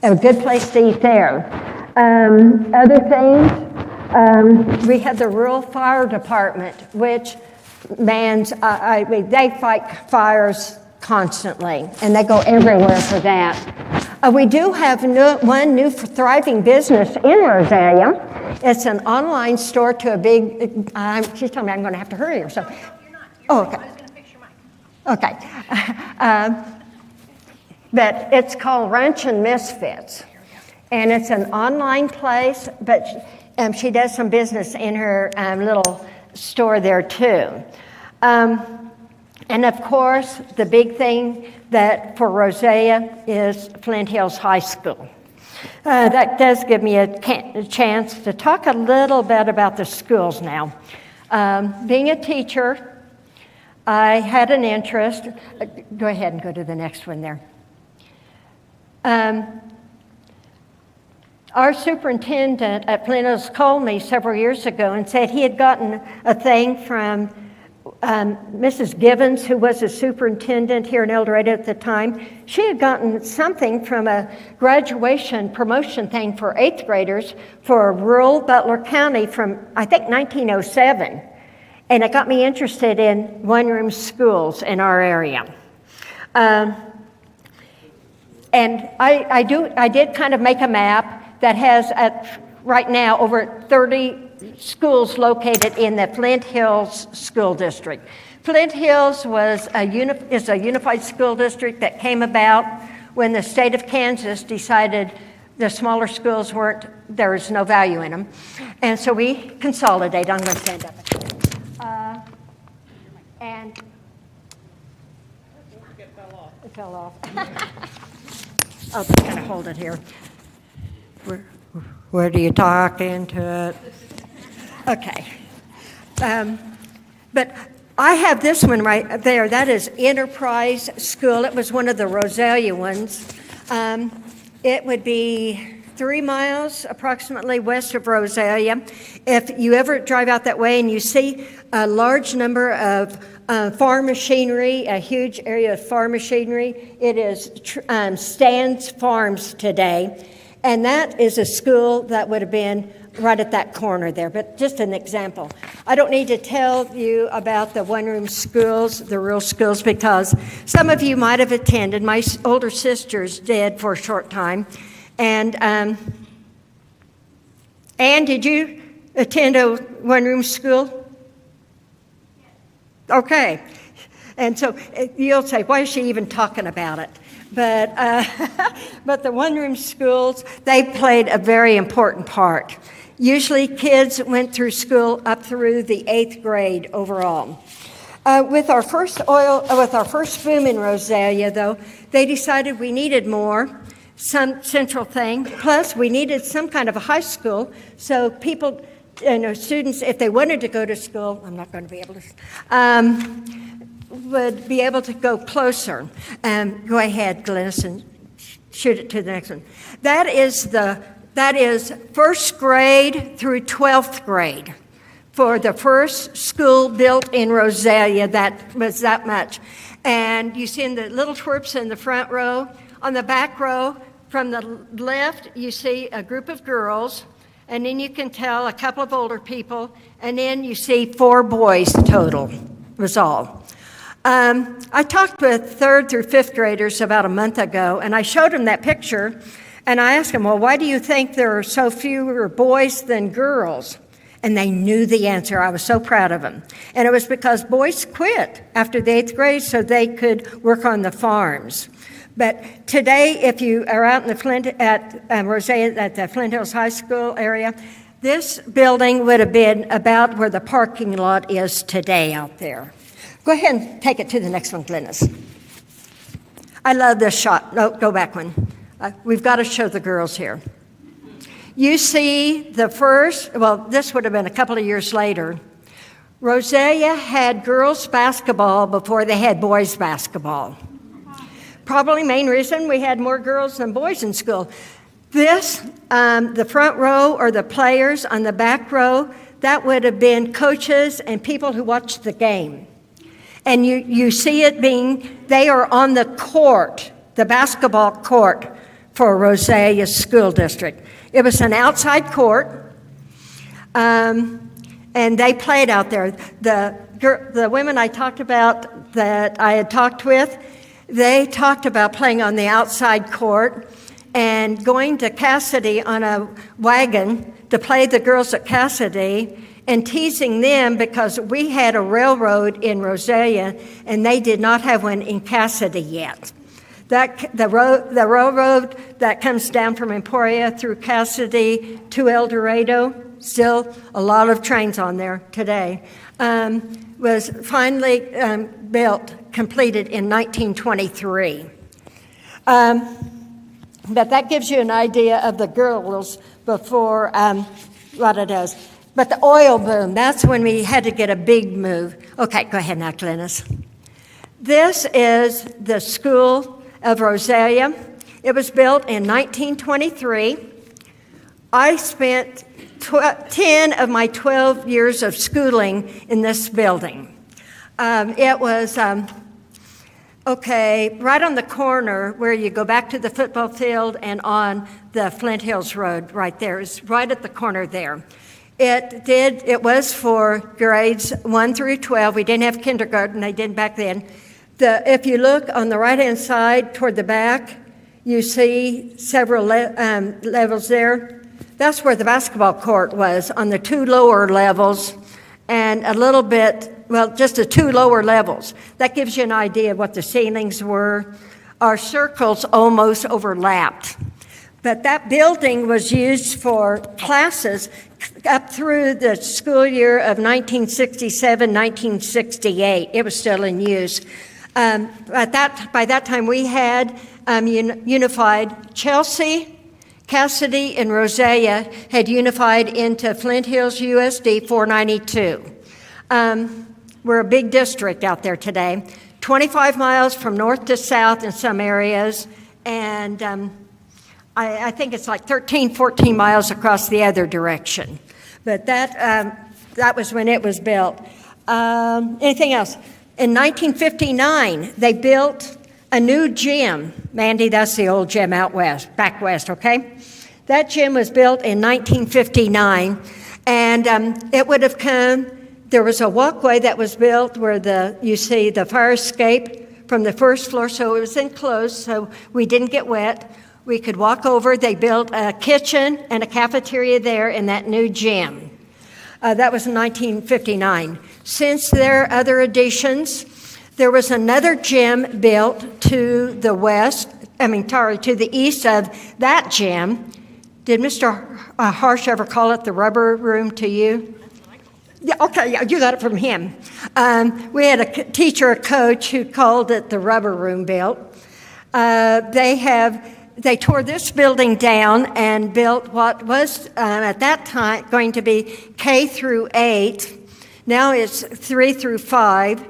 A good place to eat there. Other things, we had the rural fire department, which they fight fires constantly, and they go everywhere for that. We do have one new thriving business in Rosalia. It's an online store to a big, she's telling me I'm going to have to hurry or something. Oh, okay. I was going to fix your mic. Okay. But it's called Ranch and Misfits. And it's an online place, but she does some business in her little store there too. And of course, the big thing that for Rosalia is Flint Hills High School. That does give me a chance to talk a little bit about the schools now. Being a teacher, I had an interest. Go ahead and go to the next one there. Our superintendent at Flint Hills called me several years ago and said he had gotten a thing from Mrs. Givens, who was a superintendent here in El Dorado at the time. She had gotten something from a graduation promotion thing for 8th graders for rural Butler County from, I think, 1907. And it got me interested in one-room schools in our area. And I did kind of make a map that has, right now, over 30 schools located in the Flint Hills School District. Flint Hills is a unified school district that came about when the state of Kansas decided the smaller schools there was no value in them. And so we consolidated. I'm going to stand up. And it fell off. I'll just kind of hold it here. Where do you talk into it? Okay. But I have this one right there. That is Enterprise School. It was one of the Rosalia ones. It would be 3 miles approximately west of Rosalia. If you ever drive out that way and you see a large number of farm machinery, a huge area of farm machinery, it is Stan's Farms today. And that is a school that would have been right at that corner there, but just an example. I don't need to tell you about the one-room schools, the rural schools, because some of you might have attended. My older sisters did for a short time. And Ann, did you attend a one-room school? Okay. And so you'll say, why is she even talking about it? But the one-room schools, they played a very important part. Usually kids went through school up through the 8th grade overall. With our first boom in Rosalia, though, they decided we needed some central thing. Plus, we needed some kind of a high school so people, students, if they wanted to go to school, I'm not going to be able to. Would be able to go closer. Go ahead, Glennis, and shoot it to the next one. That is first grade through 12th grade for the first school built in Rosalia. That was that much. And you see in the little twerps in the front row. On the back row, from the left, you see a group of girls, and then you can tell a couple of older people, and then you see 4 boys total, was all. I talked with 3rd through 5th graders about a month ago, and I showed them that picture, and I asked them, well, why do you think there are so fewer boys than girls? and they knew the answer. I was so proud of them. And it was because boys quit after the 8th grade so they could work on the farms. But today, if you are out in the Flint at Rosea, at the Flint Hills High School area, this building would have been about where the parking lot is today out there. Go ahead and take it to the next one, Glennis. I love this shot. No, go back one. We've got to show the girls here. You see the first, well, this would have been a couple of years later. Rosea had girls basketball before they had boys basketball. Probably main reason we had more girls than boys in school. This, the front row or the players on the back row, that would have been coaches and people who watched the game. And you see it being, they are on the court, the basketball court for Rosea School District. It was an outside court, and they played out there. The women I talked about that I had talked with, they talked about playing on the outside court and going to Cassidy on a wagon to play the girls at Cassidy and teasing them because we had a railroad in Rosea and they did not have one in Cassidy yet. The railroad that comes down from Emporia through Cassidy to El Dorado, still a lot of trains on there today, was finally completed in 1923. But that gives you an idea of the girls before what it is. But the oil boom, that's when we had to get a big move. Okay, go ahead now, Glennis. This is the School of Rosea. It was built in 1923. I spent 10 of my 12 years of schooling in this building. It was, right on the corner where you go back to the football field and on the Flint Hills Road right there. It's right at the corner there. It was for grades 1 through 12. We didn't have kindergarten, they didn't back then. If you look on the right-hand side toward the back, you see several levels there. That's where the basketball court was, on the 2 lower levels, and a little bit, just the 2 lower levels. That gives you an idea of what the ceilings were. Our circles almost overlapped. But that building was used for classes up through the school year of 1967, 1968. It was still in use. By that time, we had unified. Chelsea, Cassidy, and Rosea had unified into Flint Hills USD 492. We're a big district out there today, 25 miles from north to south in some areas, and I think it's like 13, 14 miles across the other direction. But that was when it was built. Anything else? In 1959, they built a new gym. Mandy, that's the old gym out west, back west, okay? That gym was built in 1959, and it would have come, there was a walkway that was built where you see the fire escape from the first floor, so it was enclosed, so we didn't get wet. We could walk over. They built a kitchen and a cafeteria there in that new gym. That was in 1959. Since there are other additions, there was another gym built to the to the east of that gym. Did Mr. Harsh ever call it the rubber room to you? Yeah, okay, yeah, you got it from him. We had a teacher, a coach, who called it the rubber room built. They tore this building down and built what was at that time going to be K through 8. Now it's 3 through 5.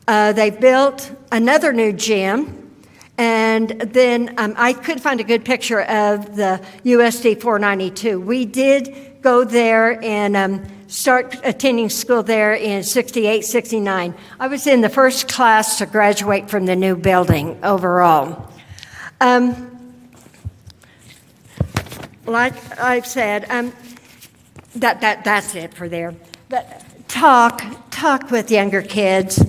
They built another new gym, and then I couldn't find a good picture of the USD 492. We did go there and start attending school there in 68, 69. I was in the first class to graduate from the new building overall. Like I've said, that's it for there. But talk with younger kids.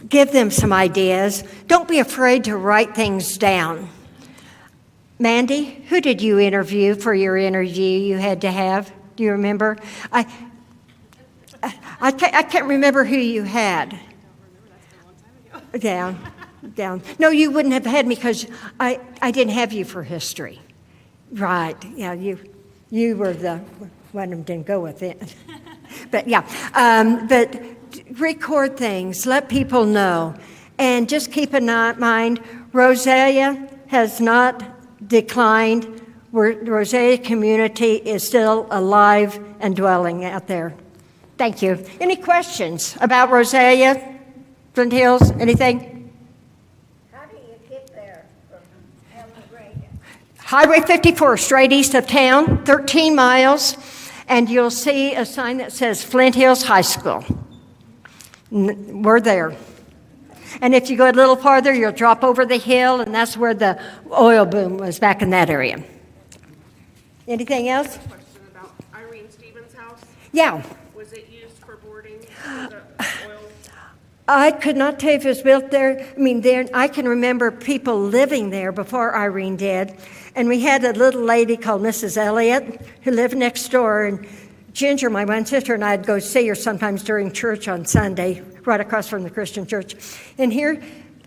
Give them some ideas. Don't be afraid to write things down. Mandy, who did you interview for your interview you had to have? Do you remember? I can't remember who you had. Down. No, you wouldn't have had me because I didn't have you for history. Right, yeah, you were the one who didn't go with it. But yeah, but record things, let people know. And just keep in mind, Rosalia has not declined. Rosalia community is still alive and dwelling out there. Thank you. Any questions about Rosalia, Flint Hills, anything? How do you get there from El Dorado? Highway 54, straight east of town, 13 miles, and you'll see a sign that says Flint Hills High School. We're there. And if you go a little farther, you'll drop over the hill, and that's where the oil boom was back in that area. Anything else? Question about Irene Stevens' house. Yeah. Was it used for boarding? Was it oil? I could not tell you if it was built there. I mean, I can remember people living there before Irene did. And we had a little lady called Mrs. Elliott who lived next door. And Ginger, my one sister, and I'd go see her sometimes during church on Sunday, right across from the Christian church. And here,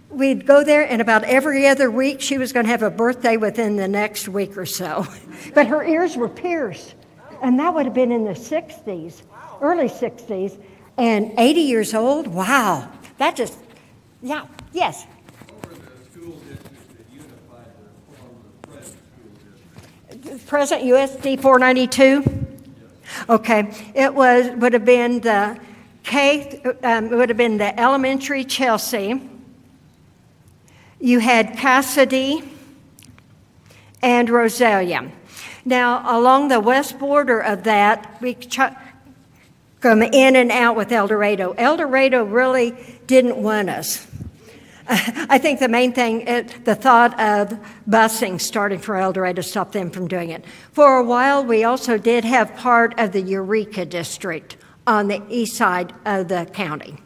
we'd go there, and about every other week, she was going to have a birthday within the next week or so. But her ears were pierced. And that would have been in the 60s, early 60s. And 80 years old? Wow. That just, yeah, yes. What were the school districts that unified the present school district? Present USD 492? Okay. It would have been the it would have been the elementary Chelsea. You had Cassidy and Rosalia. Now, along the west border of that, we come in and out with El Dorado. El Dorado really didn't want us. I think the main thing, the thought of busing starting for El Dorado stopped them from doing it. For a while, we also did have part of the Eureka district on the east side of the county.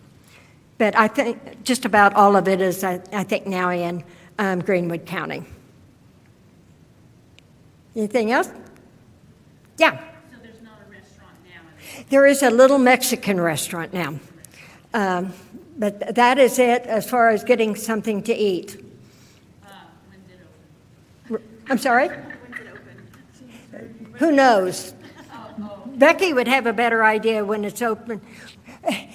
But I think just about all of it is, I think, now in Greenwood County. Anything else? Yeah. So there's not a restaurant now? There is a little Mexican restaurant now. But that is it as far as getting something to eat. When's it open? I'm sorry? When's it open? Who knows? Becky would have a better idea when it's open.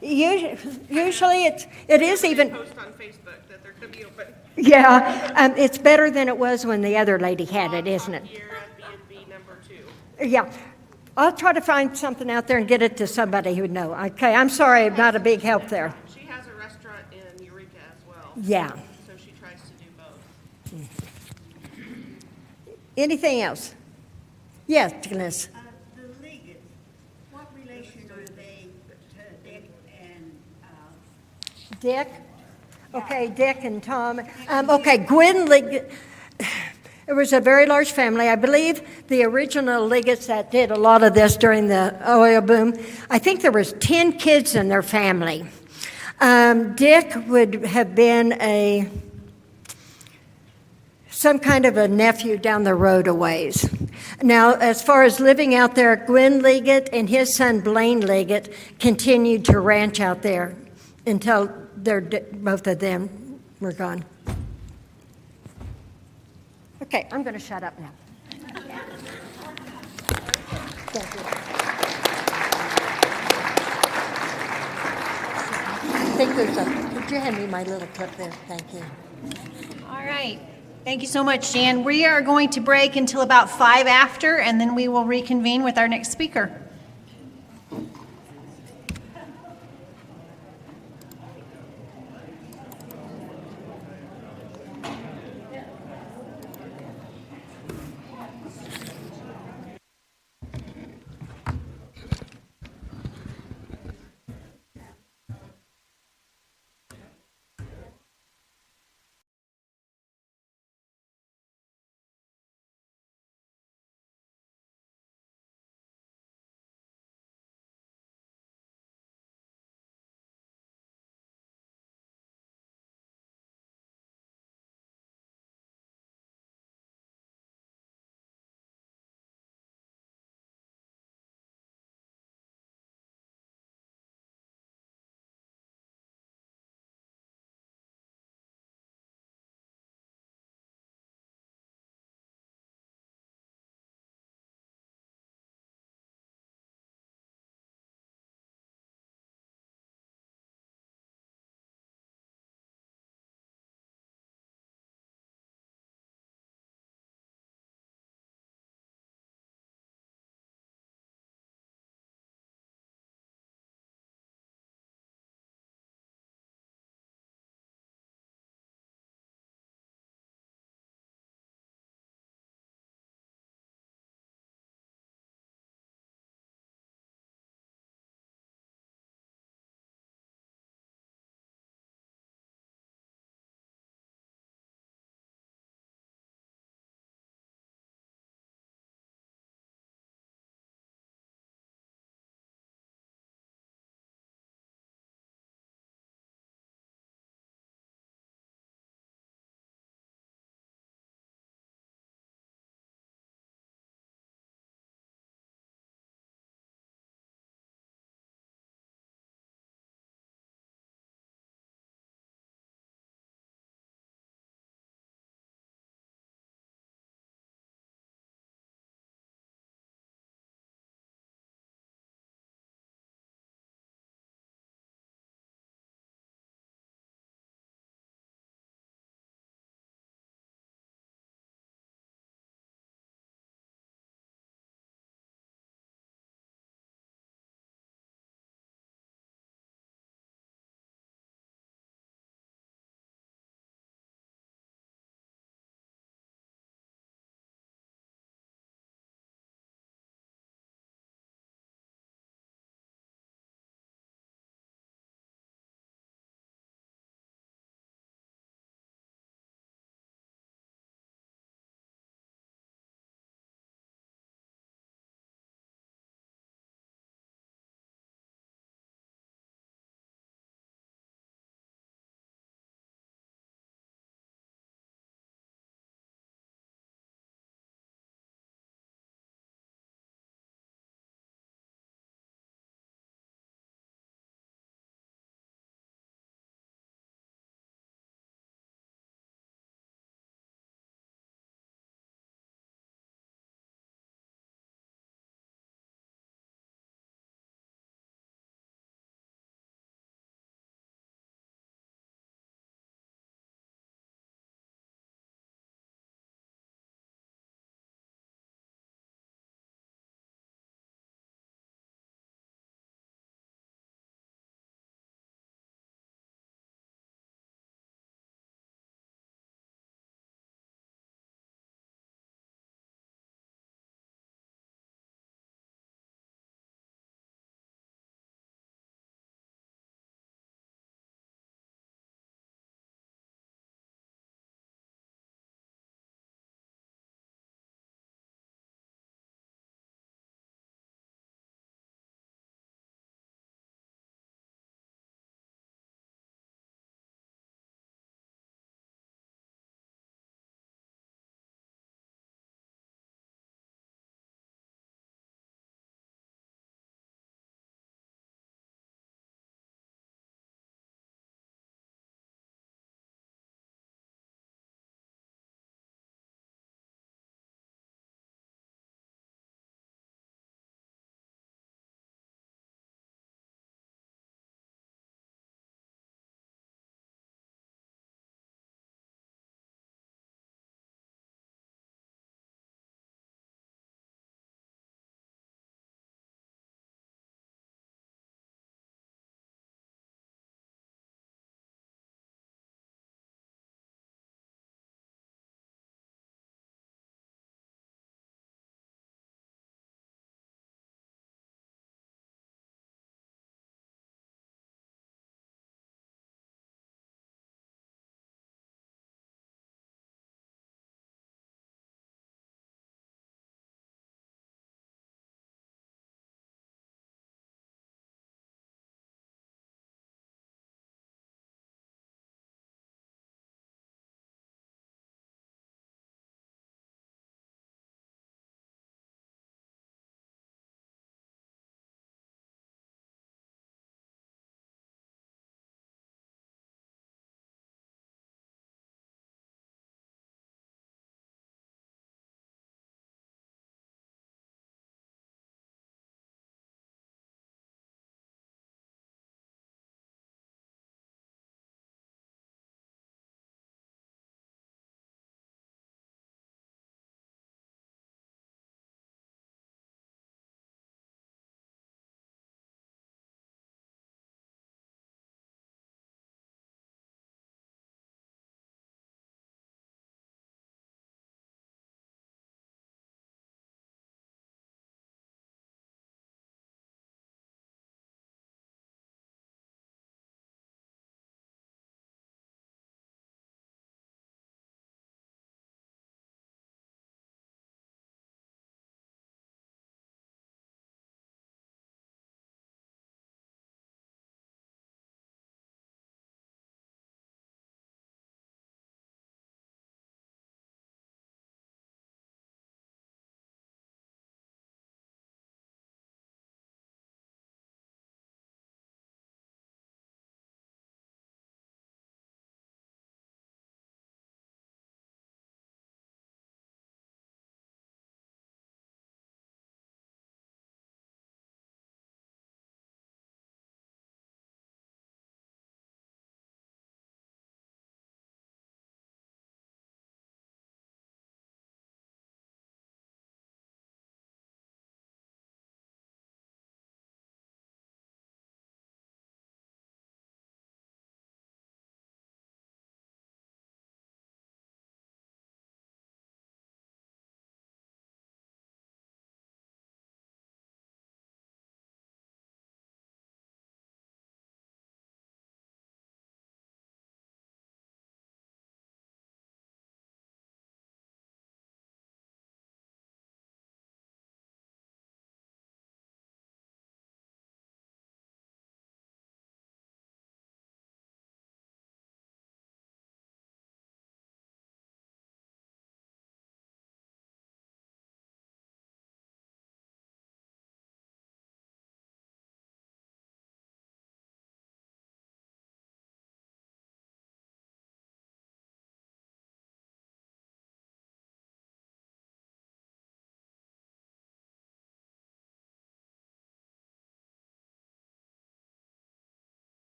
Usually it is even, Post on Facebook that they're going to be open. yeah, it's better than it was when the other lady had it, isn't it? Here at B&B number 2. Yeah. I'll try to find something out there and get it to somebody who would know. Okay, I'm sorry, I'm not a big help there. She has a restaurant in Eureka as well. Yeah. So she tries to do both. Anything else? Yes, Glennis. The Liggett, what relation are they to Dick and, Dick? Okay, Dick and Tom. Okay, Gwen Liggett. It was a very large family. I believe the original Liggetts that did a lot of this during the oil boom, I think there was 10 kids in their family. Dick would have been some kind of a nephew down the road a ways. Now, as far as living out there, Gwen Liggett and his son Blaine Liggett continued to ranch out there until both of them were gone. Okay, I'm going to shut up now. Thank you. I think could you hand me my little clip there? Thank you. All right. Thank you so much, Jan. We are going to break until about 5 after, and then we will reconvene with our next speaker.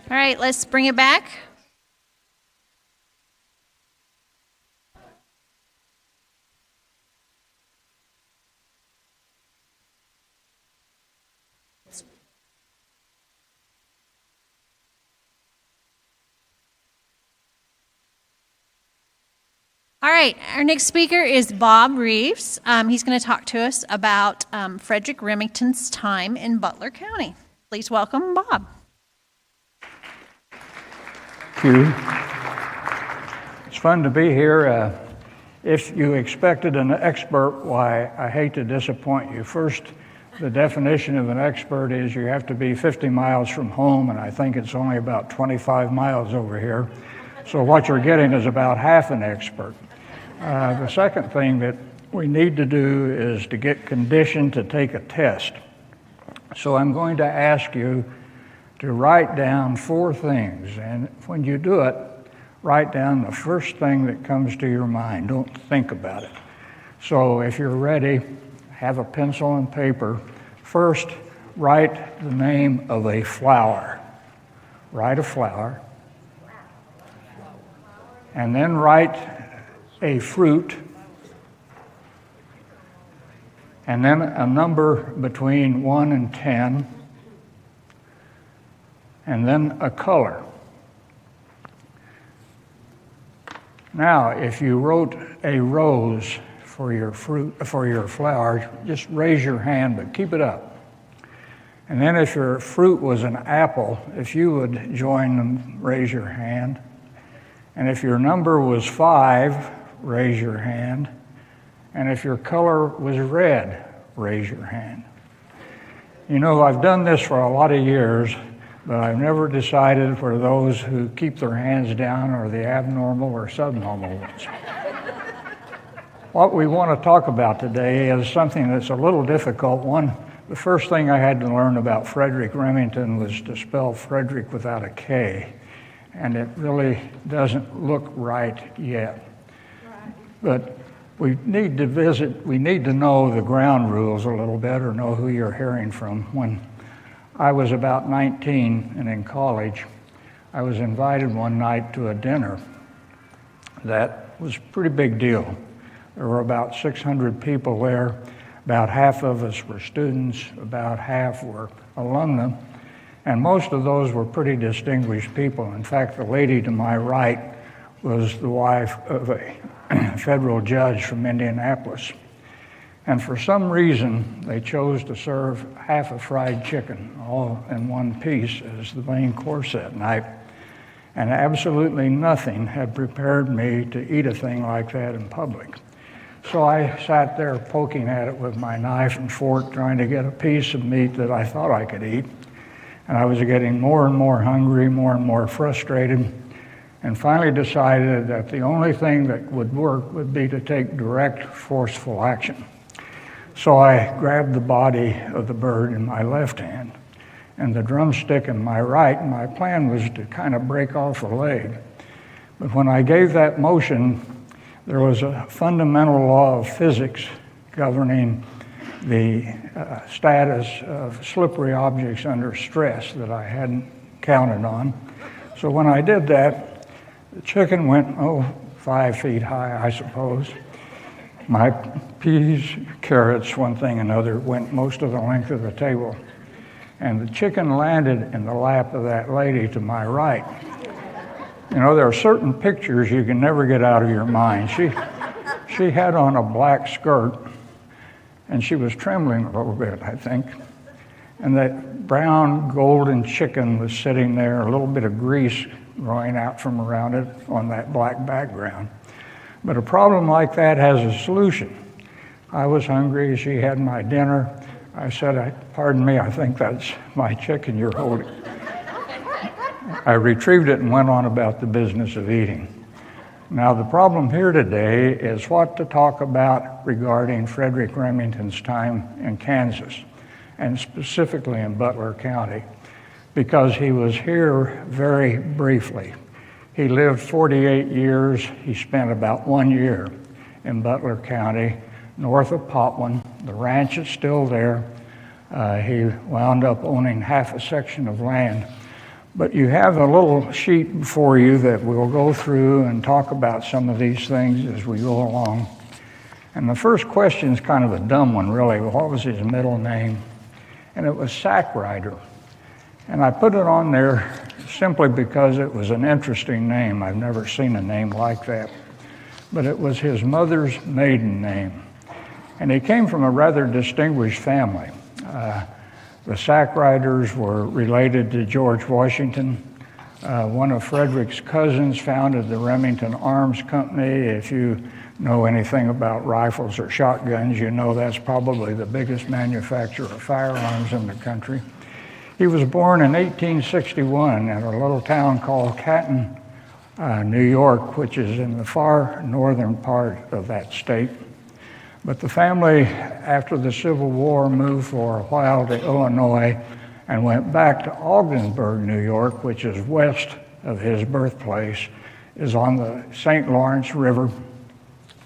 All right, let's bring it back. All right, our next speaker is Bob Reeves. He's going to talk to us about Frederick Remington's time in Butler County. Please welcome Bob. Thank you. It's fun to be here. If you expected an expert, why, I hate to disappoint you. First, the definition of an expert is you have to be 50 miles from home, and I think it's only about 25 miles over here. So what you're getting is about half an expert. The second thing that we need to do is to get conditioned to take a test. So I'm going to ask you to write down 4 things, and when you do it, write down the first thing that comes to your mind. Don't think about it. So if you're ready, have a pencil and paper. First, write the name of a flower. Write a flower. And then write a fruit, and then a number between 1 and 10, and then a color. Now, if you wrote a rose for your flower, just raise your hand, but keep it up. And then if your fruit was an apple, if you would join them, raise your hand. And if your number was 5, raise your hand. And if your color was red, raise your hand. You know, I've done this for a lot of years, but I've never decided for those who keep their hands down are the abnormal or subnormal ones. What we want to talk about today is something that's a little difficult. The first thing I had to learn about Frederick Remington was to spell Frederick without a K, and it really doesn't look right yet. But we need to know the ground rules a little bit, or know who you're hearing from. When I was about 19 and in college, I was invited one night to a dinner that was a pretty big deal. There were about 600 people there. About half of us were students, about half were alumni, and most of those were pretty distinguished people. In fact, the lady to my right was the wife of a federal judge from Indianapolis. And for some reason, they chose to serve half a fried chicken, all in one piece, as the main course that night. And absolutely nothing had prepared me to eat a thing like that in public. So I sat there poking at it with my knife and fork, trying to get a piece of meat that I thought I could eat. And I was getting more and more hungry, more and more frustrated, and finally decided that the only thing that would work would be to take direct, forceful action. So I grabbed the body of the bird in my left hand and the drumstick in my right, and my plan was to kind of break off a leg. But when I gave that motion, there was a fundamental law of physics governing the status of slippery objects under stress that I hadn't counted on. So when I did that, the chicken went, 5 feet high, I suppose. My peas, carrots, one thing another, went most of the length of the table. And the chicken landed in the lap of that lady to my right. You know, there are certain pictures you can never get out of your mind. She had on a black skirt, and she was trembling a little bit, I think. And that brown golden chicken was sitting there, a little bit of grease growing out from around it on that black background. But a problem like that has a solution. I was hungry, she had my dinner. I said, pardon me, I think that's my chicken you're holding. I retrieved it and went on about the business of eating. Now, the problem here today is what to talk about regarding Frederick Remington's time in Kansas, and specifically in Butler County, because he was here very briefly. He lived 48 years. He spent about 1 year in Butler County, north of Potwin. The ranch is still there. He wound up owning half a section of land. But you have a little sheet before you that we'll go through and talk about some of these things as we go along. And the first question is kind of a dumb one, really. What was his middle name? And it was Sack Rider. And I put it on there simply because it was an interesting name. I've never seen a name like that. But it was his mother's maiden name. And he came from a rather distinguished family. The Sack Riders were related to George Washington. One of Frederick's cousins founded the Remington Arms Company. If you know anything about rifles or shotguns, you know that's probably the biggest manufacturer of firearms in the country. He was born in 1861 in a little town called Canton, New York, which is in the far northern part of that state. But the family, after the Civil War, moved for a while to Illinois and went back to Ogdensburg, New York, which is west of his birthplace, is on the St. Lawrence River,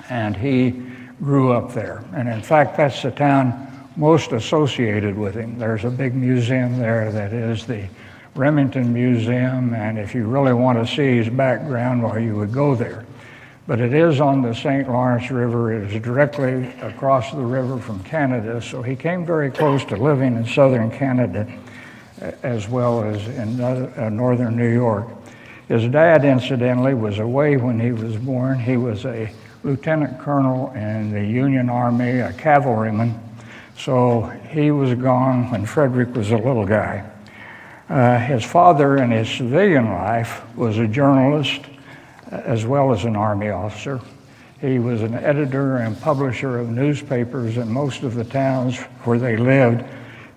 and he grew up there. And in fact, that's the town most associated with him. There's a big museum there that is the Remington Museum, and if you really want to see his background, well, you would go there. But it is on the St. Lawrence River. It is directly across the river from Canada, so he came very close to living in southern Canada as well as in northern New York. His dad, incidentally, was away when he was born. He was a lieutenant colonel in the Union Army, a cavalryman, so he was gone when Frederick was a little guy. His father in his civilian life was a journalist as well as an Army officer. He was an editor and publisher of newspapers in most of the towns where they lived.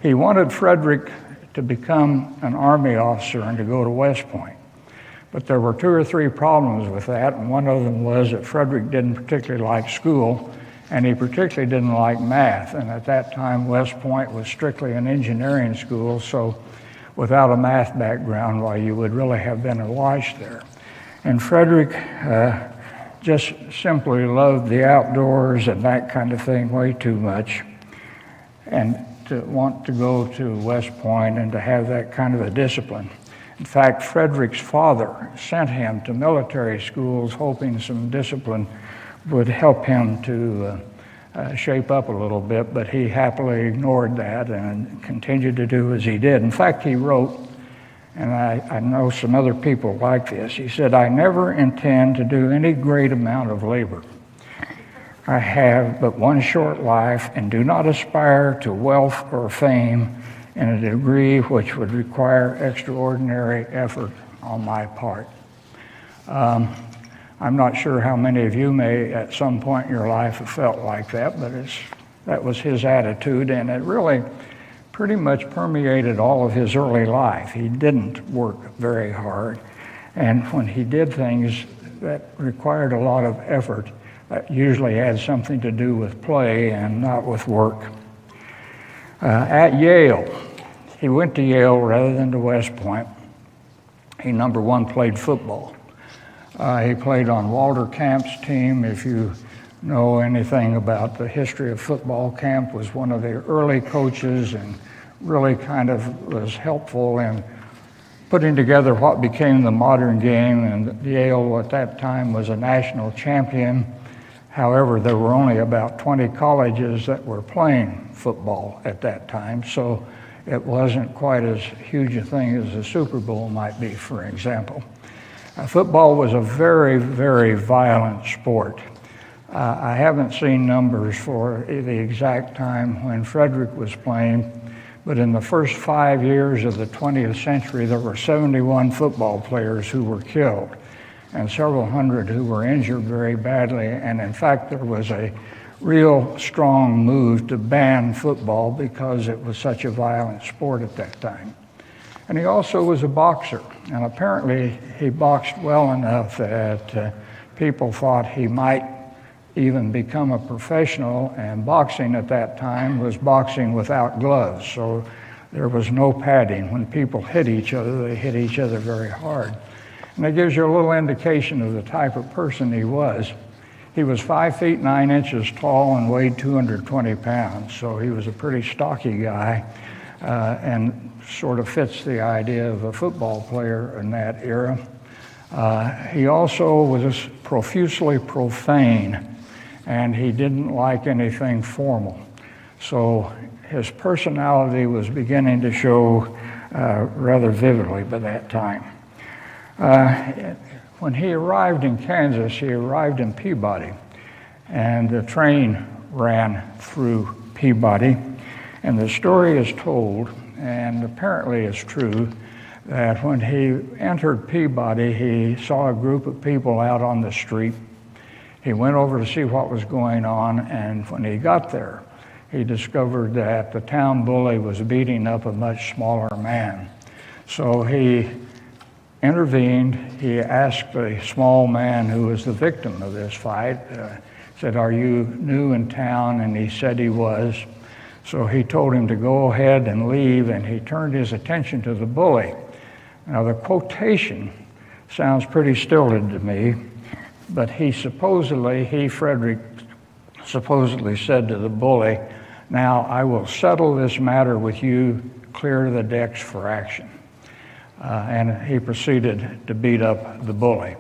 He wanted Frederick to become an Army officer and to go to West Point. But there were 2 or 3 problems with that, and one of them was that Frederick didn't particularly like school, and he particularly didn't like math. And at that time, West Point was strictly an engineering school, so without a math background, well, you would really have been a wash there. And Frederick just simply loved the outdoors and that kind of thing way too much. And to want to go to West Point and to have that kind of a discipline. In fact, Frederick's father sent him to military schools hoping some discipline would help him to shape up a little bit, but he happily ignored that and continued to do as he did. In fact, he wrote, and I know some other people like this, he said, "I never intend to do any great amount of labor. I have but one short life and do not aspire to wealth or fame in a degree which would require extraordinary effort on my part." I'm not sure how many of you may at some point in your life have felt like that, but that was his attitude, and it really pretty much permeated all of his early life. He didn't work very hard, and when he did things that required a lot of effort, that usually had something to do with play and not with work. At Yale, he went to Yale rather than to West Point. He, number one, played football. He played on Walter Camp's team. If you know anything about the history of football, Camp was one of the early coaches and really kind of was helpful in putting together what became the modern game. And Yale at that time was a national champion. However, there were only about 20 colleges that were playing football at that time, so it wasn't quite as huge a thing as the Super Bowl might be, for example. Football was a very, very violent sport. I haven't seen numbers for the exact time when Frederick was playing, but in the first 5 years of the 20th century, there were 71 football players who were killed and several hundred who were injured very badly. And in fact, there was a real strong move to ban football because it was such a violent sport at that time. And he also was a boxer, and apparently he boxed well enough that people thought he might even become a professional, and boxing at that time was boxing without gloves, so there was no padding. When people hit each other, they hit each other very hard. And that gives you a little indication of the type of person he was. He was 5 feet 9 inches tall and weighed 220 pounds, so he was a pretty stocky guy. and sort of fits the idea of a football player in that era. He also was profusely profane, and he didn't like anything formal. So his personality was beginning to show rather vividly by that time. When he arrived in Kansas, he arrived in Peabody, and the train ran through Peabody. And the story is told, and apparently it's true, that when he entered Peabody, he saw a group of people out on the street. He went over to see what was going on, and when he got there, he discovered that the town bully was beating up a much smaller man. So he intervened. He asked the small man who was the victim of this fight, said, "Are you new in town?" And he said he was. So he told him to go ahead and leave, and he turned his attention to the bully. Now the quotation sounds pretty stilted to me, but Frederick, supposedly said to the bully, "Now I will settle this matter with you, clear the decks for action." And he proceeded to beat up the bully.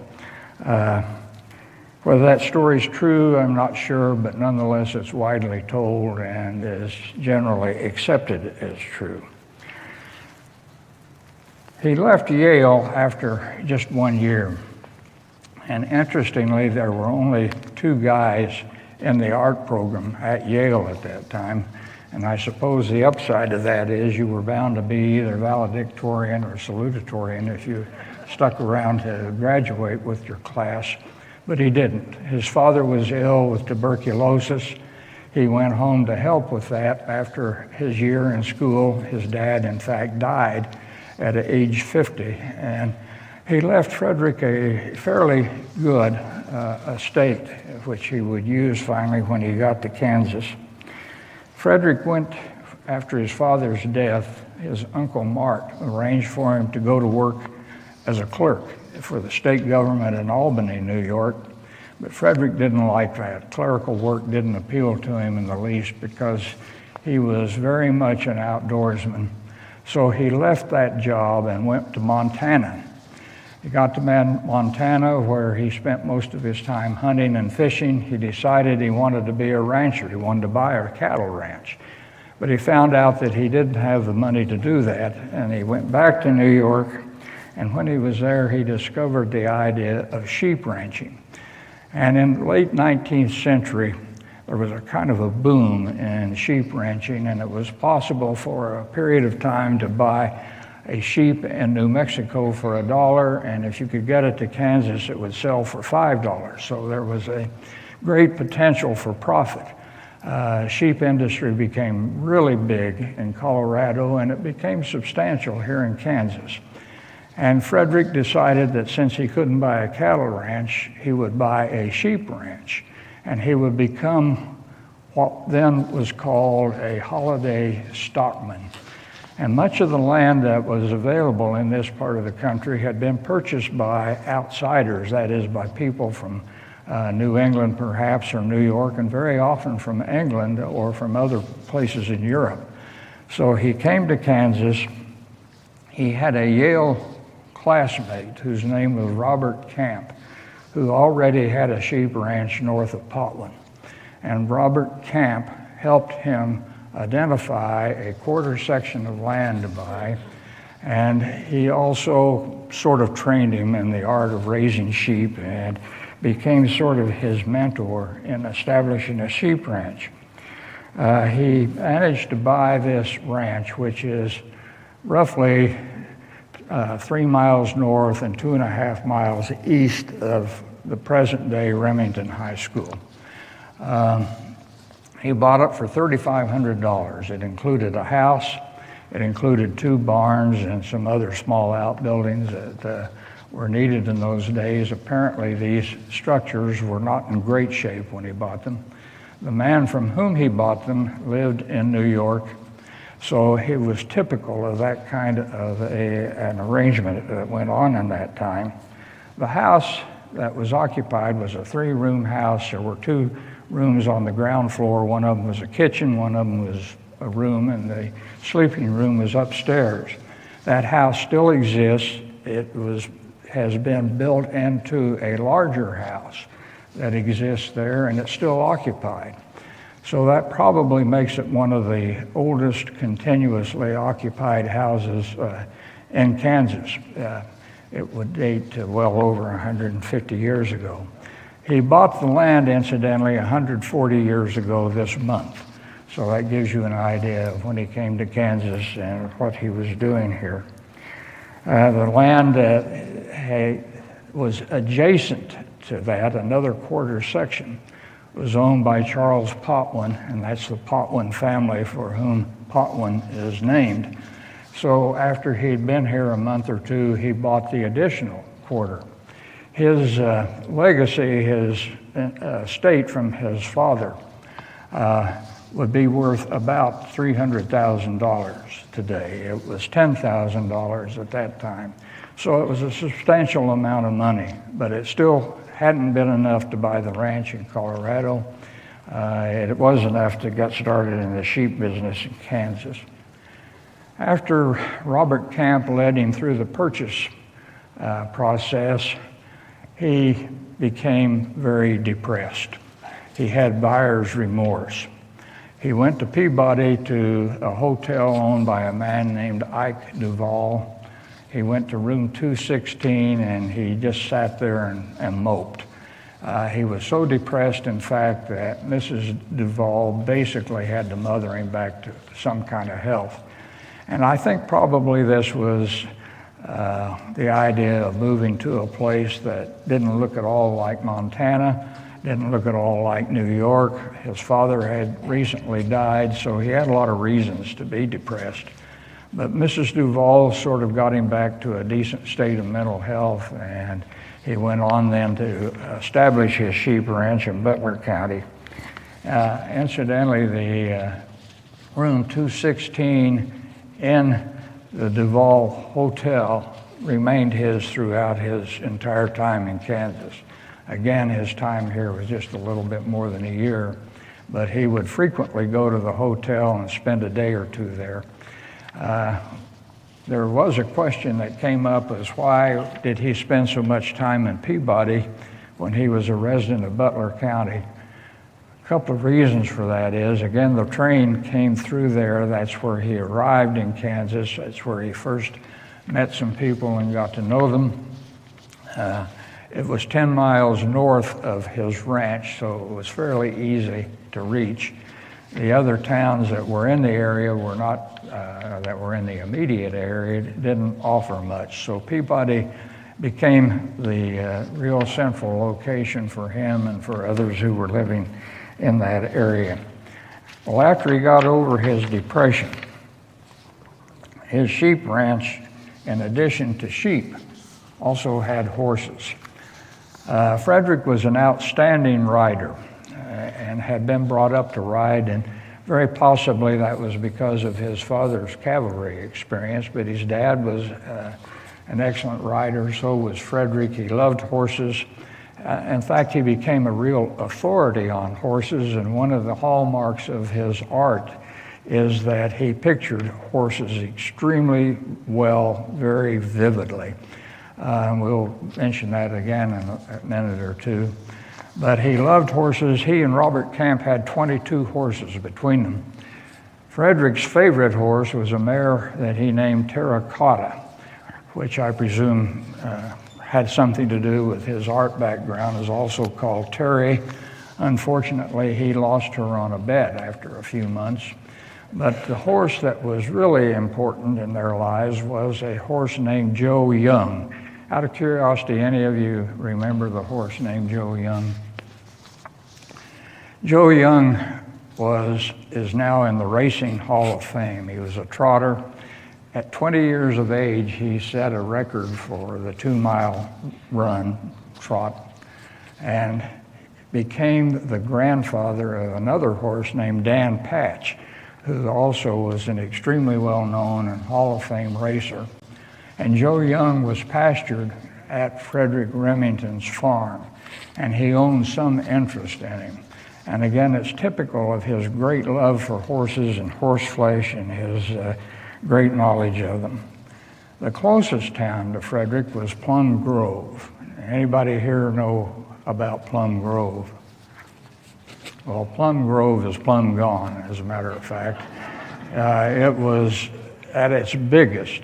Whether that story's true, I'm not sure, but nonetheless it's widely told and is generally accepted as true. He left Yale after just 1 year. And interestingly, there were only 2 guys in the art program at Yale at that time. And I suppose the upside of that is you were bound to be either valedictorian or salutatorian if you stuck around to graduate with your class. But he didn't. His father was ill with tuberculosis. He went home to help with that. After his year in school, his dad, in fact, died at age 50. And he left Frederick a fairly good estate, which he would use finally when he got to Kansas. Frederick went, after his father's death, his Uncle Mart arranged for him to go to work as a clerk for the state government in Albany, New York. But Frederick didn't like that. Clerical work didn't appeal to him in the least because he was very much an outdoorsman. So he left that job and went to Montana. He got to Montana, where he spent most of his time hunting and fishing. He decided he wanted to be a rancher. He wanted to buy a cattle ranch. But he found out that he didn't have the money to do that, and he went back to New York. And when he was there, he discovered the idea of sheep ranching. And in the late 19th century, there was a kind of a boom in sheep ranching, and it was possible for a period of time to buy a sheep in New Mexico for $1, and if you could get it to Kansas, it would sell for $5. So there was a great potential for profit. Sheep industry became really big in Colorado, and it became substantial here in Kansas. And Frederick decided that since he couldn't buy a cattle ranch, he would buy a sheep ranch, and he would become what then was called a holiday stockman. And much of the land that was available in this part of the country had been purchased by outsiders, that is, by people from New England perhaps, or New York, and very often from England or from other places in Europe. So he came to Kansas. He had a Yale classmate whose name was Robert Camp, who already had a sheep ranch north of Portland. And Robert Camp helped him identify a quarter section of land to buy, and he also sort of trained him in the art of raising sheep and became sort of his mentor in establishing a sheep ranch. He managed to buy this ranch, which is roughly 3 miles north and 2.5 miles east of the present-day Remington High School. He bought it for $3,500. It included a house, it included 2 barns and some other small outbuildings that were needed in those days. Apparently these structures were not in great shape when he bought them. The man from whom he bought them lived in New York, so it was typical of that kind of an arrangement that went on in that time. The house that was occupied was a 3-room house. There were 2 rooms on the ground floor. One of them was a kitchen, one of them was a room, and the sleeping room was upstairs. That house still exists. Has been built into a larger house that exists there, and it's still occupied. So that probably makes it one of the oldest continuously occupied houses in Kansas. It would date to well over 150 years ago. He bought the land, incidentally, 140 years ago this month. So that gives you an idea of when he came to Kansas and what he was doing here. The land was adjacent to that. Another quarter section was owned by Charles Potwin, and that's the Potwin family for whom Potwin is named. So after he'd been here a month or two, he bought the additional quarter. His legacy, his estate from his father, would be worth about $300,000 today. It was $10,000 at that time. So it was a substantial amount of money, but it still hadn't been enough to buy the ranch in Colorado. It was enough to get started in the sheep business in Kansas. After Robert Camp led him through the purchase process, he became very depressed. He had buyer's remorse. He went to Peabody to a hotel owned by a man named Ike Duvall. He went to room 216 and he just sat there and moped. He was so depressed, in fact, that Mrs. Duvall basically had to mother him back to some kind of health. And I think probably this was the idea of moving to a place that didn't look at all like Montana, didn't look at all like New York. His father had recently died, so he had a lot of reasons to be depressed. But Mrs. Duvall sort of got him back to a decent state of mental health, and he went on then to establish his sheep ranch in Butler County. Incidentally, the room 216 in the Duvall Hotel remained his throughout his entire time in Kansas. Again, his time here was just a little bit more than a year, but he would frequently go to the hotel and spend a day or two there. There was a question that came up as why did he spend so much time in Peabody when he was a resident of Butler County? A couple of reasons for that is, again, the train came through there. That's where he arrived in Kansas. That's where he first met some people and got to know them. It was 10 miles north of his ranch, so it was fairly easy to reach. The other towns that were in the area were not, that were in the immediate area, didn't offer much. So Peabody became the real central location for him and for others who were living in that area. Well, after he got over his depression, his sheep ranch, in addition to sheep, also had horses. Frederick was an outstanding rider and had been brought up to ride, and very possibly that was because of his father's cavalry experience, but his dad was an excellent rider, so was Frederick. He loved horses. In fact, he became a real authority on horses, and one of the hallmarks of his art is that he pictured horses extremely well, very vividly. We'll mention that again in a minute or two. But he loved horses. He and Robert Camp had 22 horses between them. Frederick's favorite horse was a mare that he named Terracotta, which I presume had something to do with his art background, is also called Terry. Unfortunately, he lost her on a bet after a few months. But the horse that was really important in their lives was a horse named Joe Young. Out of curiosity, any of you remember the horse named Joe Young? Joe Young is now in the Racing Hall of Fame. He was a trotter. At 20 years of age, he set a record for the 2-mile run trot and became the grandfather of another horse named Dan Patch, who also was an extremely well-known and Hall of Fame racer. And Joe Young was pastured at Frederick Remington's farm, and he owned some interest in him. And again, it's typical of his great love for horses and horse flesh and his great knowledge of them. The closest town to Frederick was Plum Grove. Anybody here know about Plum Grove? Well, Plum Grove is plumb gone, as a matter of fact. It was, at its biggest,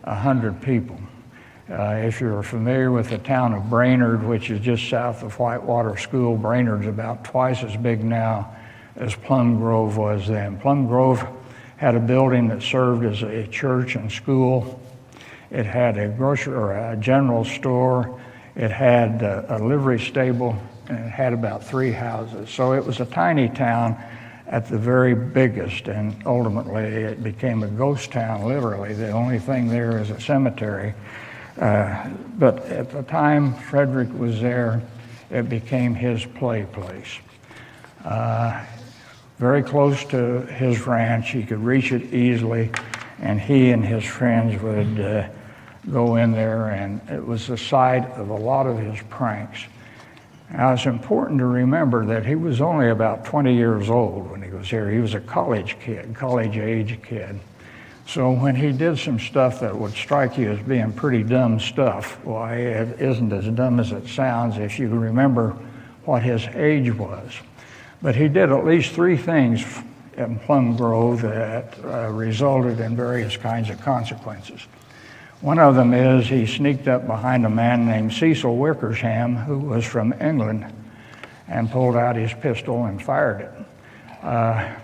100 people. If you're familiar with the town of Brainerd, which is just south of Whitewater School, Brainerd's about twice as big now as Plum Grove was then. Plum Grove had a building that served as a church and school. It had a grocery or a general store. It had a livery stable, and it had about 3 houses. So it was a tiny town at the very biggest, and ultimately it became a ghost town, literally. The only thing there is a cemetery. But at the time Frederick was there, it became his play place. Very close to his ranch, he could reach it easily, and he and his friends would go in there, and it was the site of a lot of his pranks. Now, it's important to remember that he was only about 20 years old when he was here. He was a college kid, college-age kid. So when he did some stuff that would strike you as being pretty dumb stuff, why, it isn't as dumb as it sounds if you remember what his age was. But he did at least 3 things in Plum Grove that resulted in various kinds of consequences. One of them is he sneaked up behind a man named Cecil Wickersham, who was from England, and pulled out his pistol and fired it.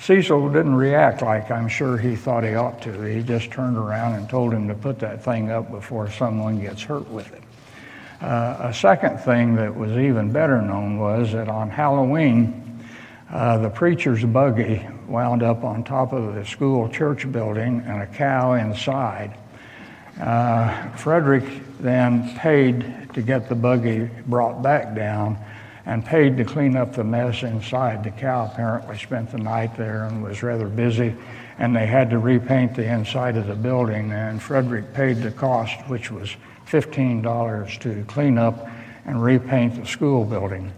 Cecil didn't react like I'm sure he thought he ought to. He just turned around and told him to put that thing up before someone gets hurt with it. A second thing that was even better known was that on Halloween, the preacher's buggy wound up on top of the school church building and a cow inside. Frederick then paid to get the buggy brought back down and paid to clean up the mess inside. The cow apparently spent the night there and was rather busy, and they had to repaint the inside of the building, and Frederick paid the cost, which was $15 to clean up and repaint the school building.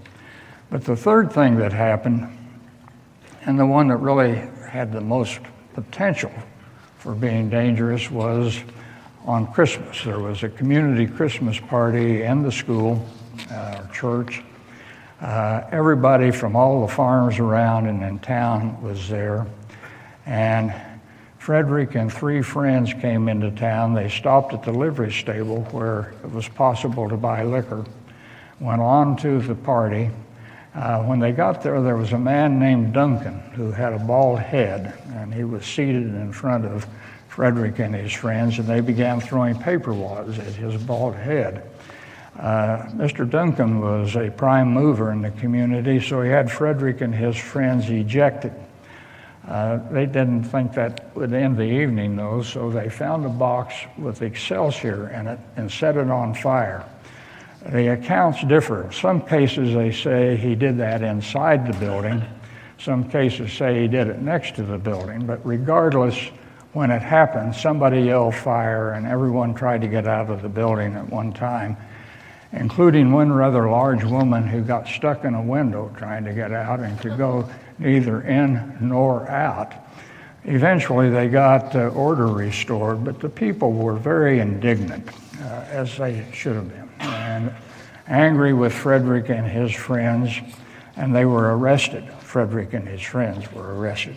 But the third thing that happened, and the one that really had the most potential for being dangerous, was on Christmas. There was a community Christmas party in the school or church. Everybody from all the farms around and in town was there. And Frederick and 3 friends came into town. They stopped at the livery stable where it was possible to buy liquor, went on to the party. When they got there, there was a man named Duncan who had a bald head, and he was seated in front of Frederick and his friends, and they began throwing paper wads at his bald head. Mr. Duncan was a prime mover in the community, so he had Frederick and his friends ejected. They didn't think that would end the evening, though, so they found a box with Excelsior in it and set it on fire. The accounts differ. In some cases, they say he did that inside the building. Some cases say he did it next to the building, but regardless, when it happened, somebody yelled fire, and everyone tried to get out of the building at one time, including one rather large woman who got stuck in a window trying to get out and could go neither in nor out. Eventually, they got order restored, but the people were very indignant, as they should have been, and angry with Frederick and his friends, and they were arrested. Frederick and his friends were arrested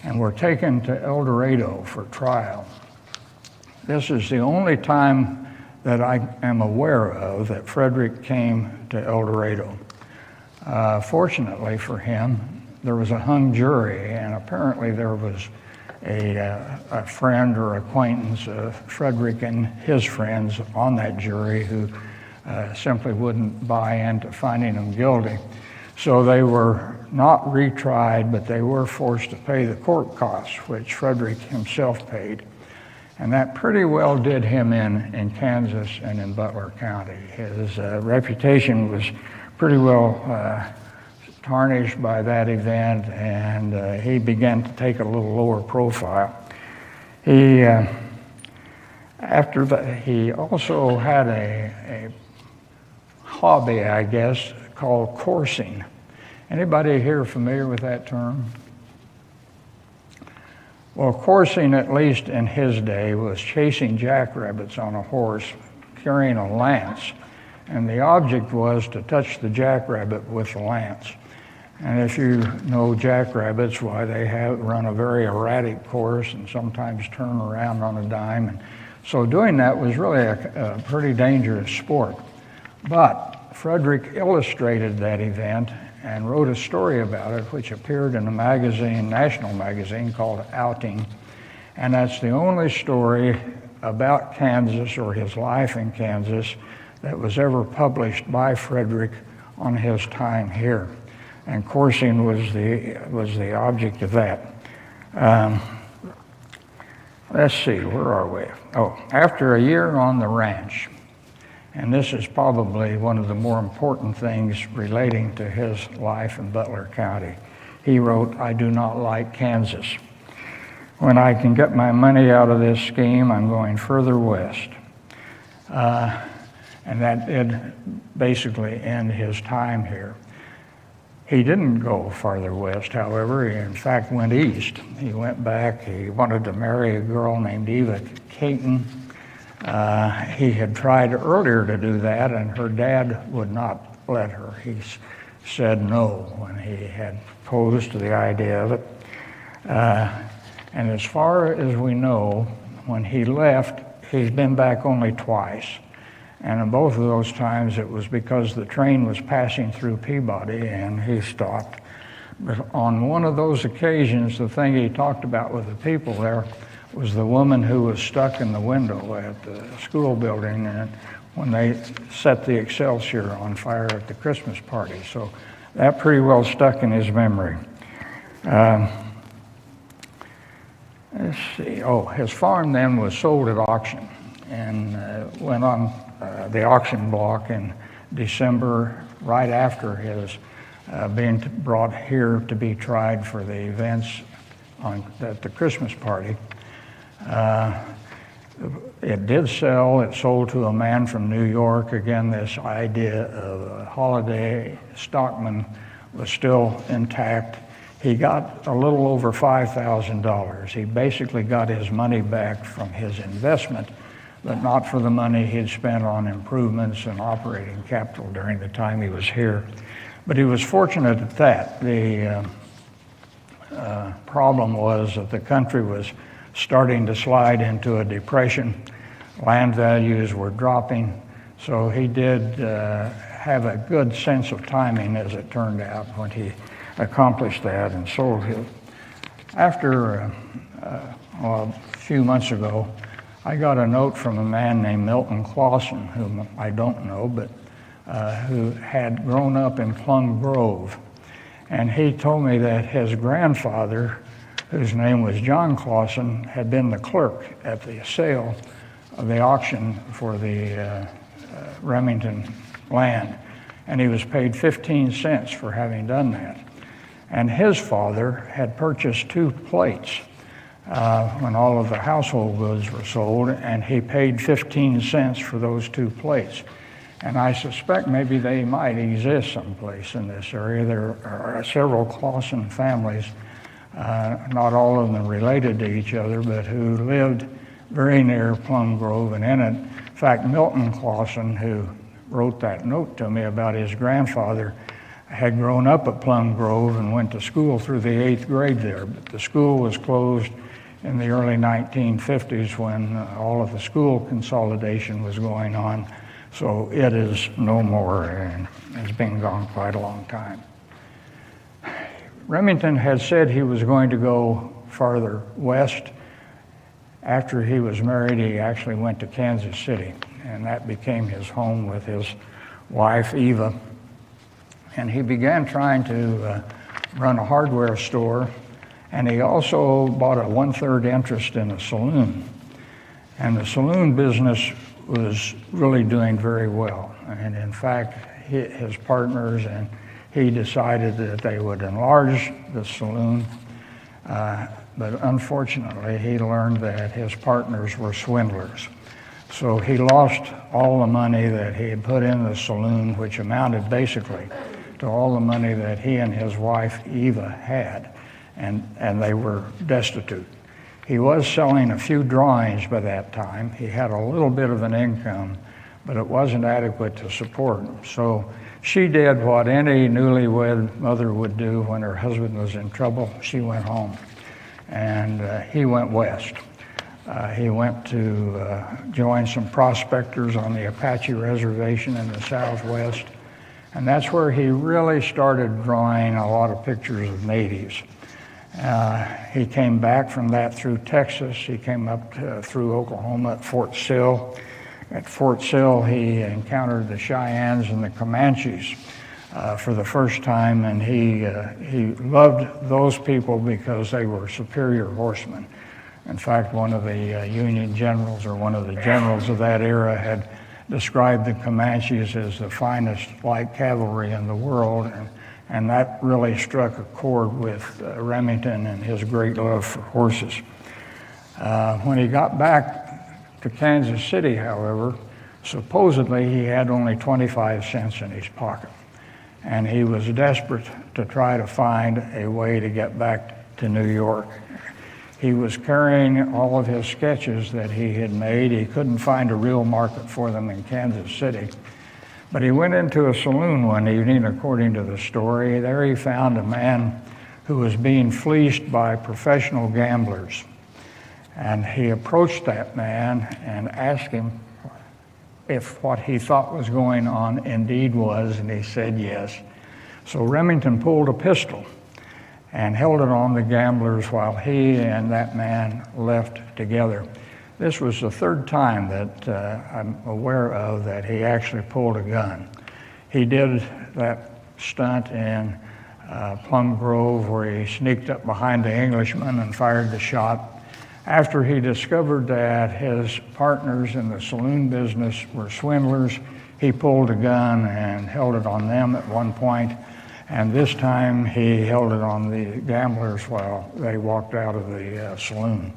and were taken to El Dorado for trial. This is the only time that I am aware of that Frederick came to El Dorado. Fortunately for him, there was a hung jury, and apparently there was a friend or acquaintance of Frederick and his friends on that jury who simply wouldn't buy into finding him guilty. So they were not retried, but they were forced to pay the court costs, which Frederick himself paid. And that pretty well did him in Kansas and in Butler County. His reputation was pretty well tarnished by that event, and he began to take a little lower profile. After that, he also had a hobby, I guess, called coursing. Anybody here familiar with that term? Well, coursing, at least in his day, was chasing jackrabbits on a horse, carrying a lance, and the object was to touch the jackrabbit with the lance. And if you know jackrabbits, why they run a very erratic course and sometimes turn around on a dime. And so doing that was really a pretty dangerous sport. But Frederick illustrated that event and wrote a story about it, which appeared in a magazine, national magazine called Outing. And that's the only story about Kansas or his life in Kansas that was ever published by Frederick on his time here. And coursing was the object of that. Let's see, where are we? Oh, after a year on the ranch, and this is probably one of the more important things relating to his life in Butler County. He wrote, "I do not like Kansas. When I can get my money out of this scheme, I'm going further west." And that did basically end his time here. He didn't go farther west, however. He, in fact, went east. He went back. He wanted to marry a girl named Eva Caton. He had tried earlier to do that, and her dad would not let her. He said no when he had posed to the idea of it. And as far as we know, when he left, he's been back only twice. And in both of those times, it was because the train was passing through Peabody and he stopped. But on one of those occasions, the thing he talked about with the people there was the woman who was stuck in the window at the school building and when they set the Excelsior on fire at the Christmas party. So that pretty well stuck in his memory. Let's see. Oh, his farm then was sold at auction and went on the auction block in December, right after his being brought here to be tried for the events at the Christmas party. It did sell. It sold to a man from New York. Again, this idea of a holiday stockman was still intact. He got a little over $5,000. He basically got his money back from his investment, but not for the money he'd spent on improvements and operating capital during the time he was here. But he was fortunate at that. The problem was that the country was starting to slide into a depression. Land values were dropping, so he did have a good sense of timing, as it turned out, when he accomplished that and sold his. After a few months ago, I got a note from a man named Milton Clausen, whom I don't know, but who had grown up in Plum Grove. And he told me that his grandfather, whose name was John Clausen, had been the clerk at the sale of the auction for the Remington land. And he was paid 15 cents for having done that. And his father had purchased 2 plates when all of the household goods were sold, and he paid 15 cents for those 2 plates. And I suspect maybe they might exist someplace in this area. There are several Clausen families, not all of them related to each other, but who lived very near Plum Grove and in it. In fact, Milton Clausen, who wrote that note to me about his grandfather, had grown up at Plum Grove and went to school through the 8th grade there. But the school was closed in the early 1950s when all of the school consolidation was going on. So it is no more and has been gone quite a long time. Remington had said he was going to go farther west. After he was married, he actually went to Kansas City, and that became his home with his wife, Eva. And he began trying to run a hardware store, and he also bought a 1/3 interest in a saloon. And the saloon business was really doing very well. And in fact, his partners and he decided that they would enlarge the saloon. But unfortunately, he learned that his partners were swindlers. So he lost all the money that he had put in the saloon, which amounted basically to all the money that he and his wife Eva had, and they were destitute. He was selling a few drawings by that time. He had a little bit of an income, but it wasn't adequate to support him. So she did what any newlywed mother would do when her husband was in trouble. She went home, and he went west. He went to join some prospectors on the Apache Reservation in the Southwest, and that's where he really started drawing a lot of pictures of natives. He came back from that through Texas. He came up through Oklahoma at Fort Sill. At Fort Sill, he encountered the Cheyennes and the Comanches for the first time, and he loved those people because they were superior horsemen. In fact, one of the Union generals, or one of the generals of that era, had described the Comanches as the finest light cavalry in the world, and that really struck a chord with Remington and his great love for horses. When he got back to Kansas City, however, supposedly he had only 25 cents in his pocket, and he was desperate to try to find a way to get back to New York. He was carrying all of his sketches that he had made. He couldn't find a real market for them in Kansas City. But he went into a saloon one evening, according to the story. There he found a man who was being fleeced by professional gamblers. And he approached that man and asked him if what he thought was going on indeed was, and he said yes. So Remington pulled a pistol and held it on the gamblers while he and that man left together. This was the third time that I'm aware of that he actually pulled a gun. He did that stunt in Plum Grove, where he sneaked up behind the Englishman and fired the shot. After he discovered that his partners in the saloon business were swindlers, he pulled a gun and held it on them at one point. And this time he held it on the gamblers while they walked out of the saloon.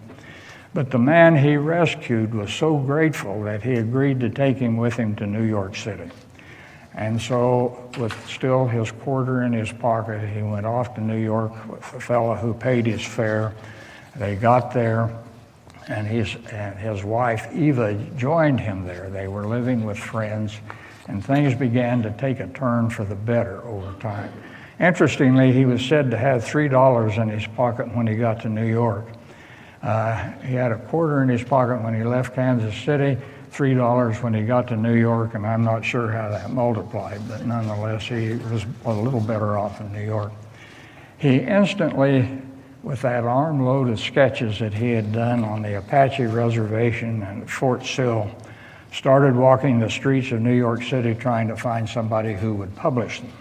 But the man he rescued was so grateful that he agreed to take him with him to New York City. And so, with still his quarter in his pocket, he went off to New York with a fellow who paid his fare. They got there, and his wife, Eva, joined him there. They were living with friends, and things began to take a turn for the better over time. Interestingly, he was said to have $3 in his pocket when he got to New York. He had a quarter in his pocket when he left Kansas City, $3 when he got to New York, and I'm not sure how that multiplied, but nonetheless, he was a little better off in New York. He instantly, with that armload of sketches that he had done on the Apache Reservation and Fort Sill, started walking the streets of New York City trying to find somebody who would publish them.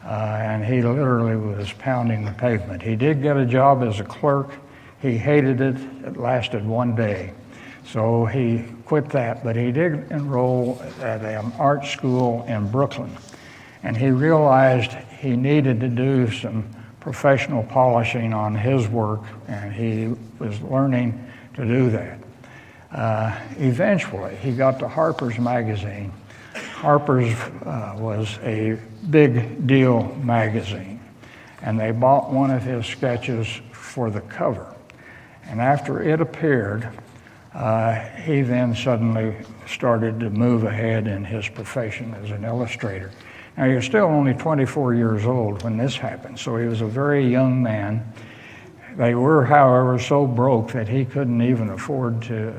And he literally was pounding the pavement. He did get a job as a clerk. He hated it. It lasted one day. So he quit that, but he did enroll at an art school in Brooklyn. And he realized he needed to do some professional polishing on his work, and he was learning to do that. Eventually, he got to Harper's Magazine. Harper's was a big deal magazine, and they bought one of his sketches for the cover. And after it appeared, he then suddenly started to move ahead in his profession as an illustrator. Now, he was still only 24 years old when this happened, so he was a very young man. They were, however, so broke that he couldn't even afford to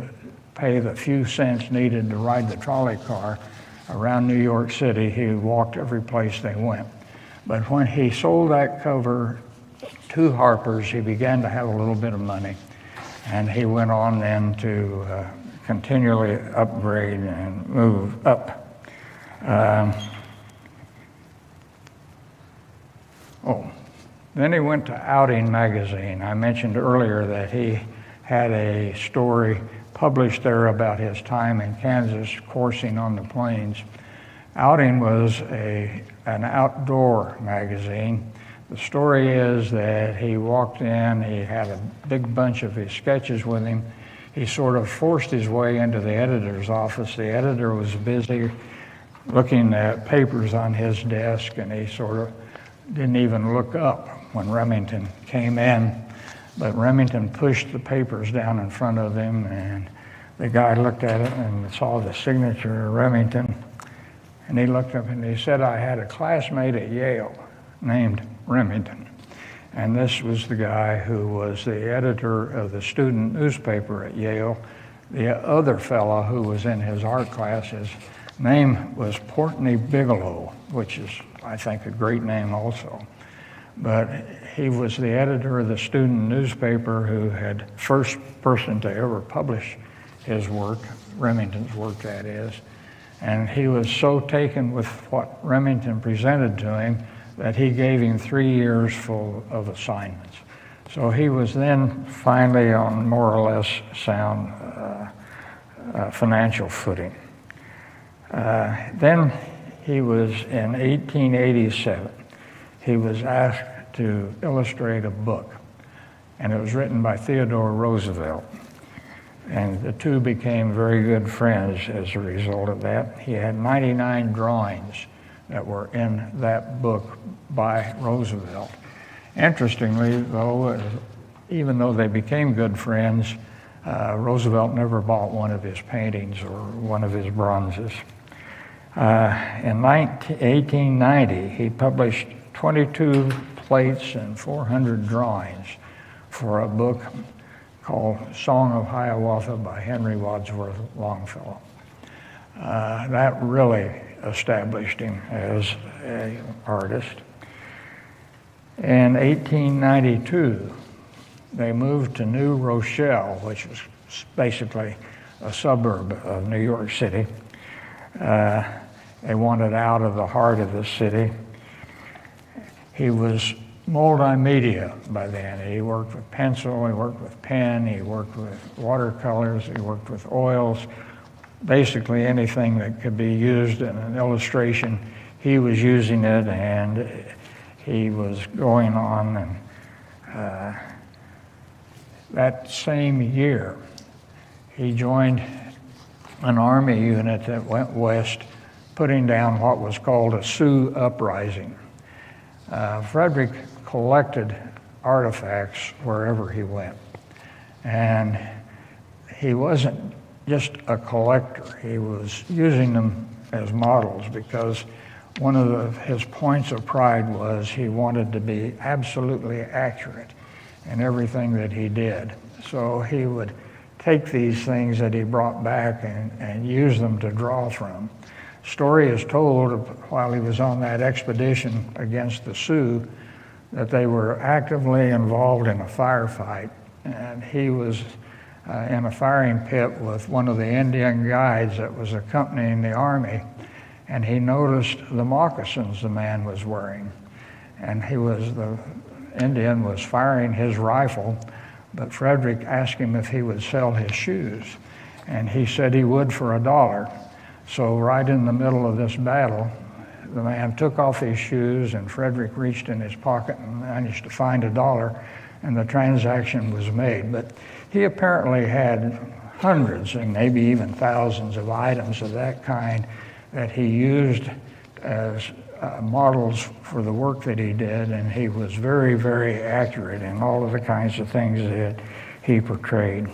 pay the few cents needed to ride the trolley car around New York City. He walked every place they went. But when he sold that cover to Harper's, he began to have a little bit of money, and he went on then to continually upgrade and move up. Then he went to Outing magazine. I mentioned earlier that he had a story published there about his time in Kansas coursing on the plains. Outing was an outdoor magazine. The story is that he walked in, he had a big bunch of his sketches with him. He sort of forced his way into the editor's office. The editor was busy looking at papers on his desk, and he sort of didn't even look up when Remington came in. But Remington pushed the papers down in front of him, and the guy looked at it and saw the signature of Remington. And he looked up and he said, "I had a classmate at Yale named Remington." And this was the guy who was the editor of the student newspaper at Yale. The other fellow who was in his art class, his name was Portney Bigelow, which is, I think, a great name also. But he was the editor of the student newspaper who had first person to ever publish his work, Remington's work that is. And he was so taken with what Remington presented to him that he gave him 3 years full of assignments. So he was then finally on more or less sound financial footing. Then he was in 1887. He was asked to illustrate a book, and it was written by Theodore Roosevelt. And the two became very good friends as a result of that. He had 99 drawings that were in that book by Roosevelt. Interestingly, though, even though they became good friends, Roosevelt never bought one of his paintings or one of his bronzes. In 1890, he published 22 plates and 400 drawings for a book called Song of Hiawatha by Henry Wadsworth Longfellow. That really established him as an artist. In 1892, they moved to New Rochelle, which was basically a suburb of New York City. They wanted out of the heart of the city. He was multimedia by then. He worked with pencil, he worked with pen, he worked with watercolors, he worked with oils. Basically anything that could be used in an illustration, he was using it, and he was going on. And that same year, he joined an army unit that went west, putting down what was called a Sioux uprising. Frederick collected artifacts wherever he went. And he wasn't just a collector, he was using them as models, because one of his points of pride was he wanted to be absolutely accurate in everything that he did. So he would take these things that he brought back and use them to draw from. Story is told while he was on that expedition against the Sioux that they were actively involved in a firefight, and he was in a firing pit with one of the Indian guides that was accompanying the army, and he noticed the moccasins the man was wearing, and the Indian was firing his rifle, but Frederick asked him if he would sell his shoes, and he said he would for $1. So right in the middle of this battle, the man took off his shoes, and Frederick reached in his pocket and managed to find $1, and the transaction was made. But he apparently had hundreds and maybe even thousands of items of that kind that he used as models for the work that he did, and he was very, very accurate in all of the kinds of things that he portrayed.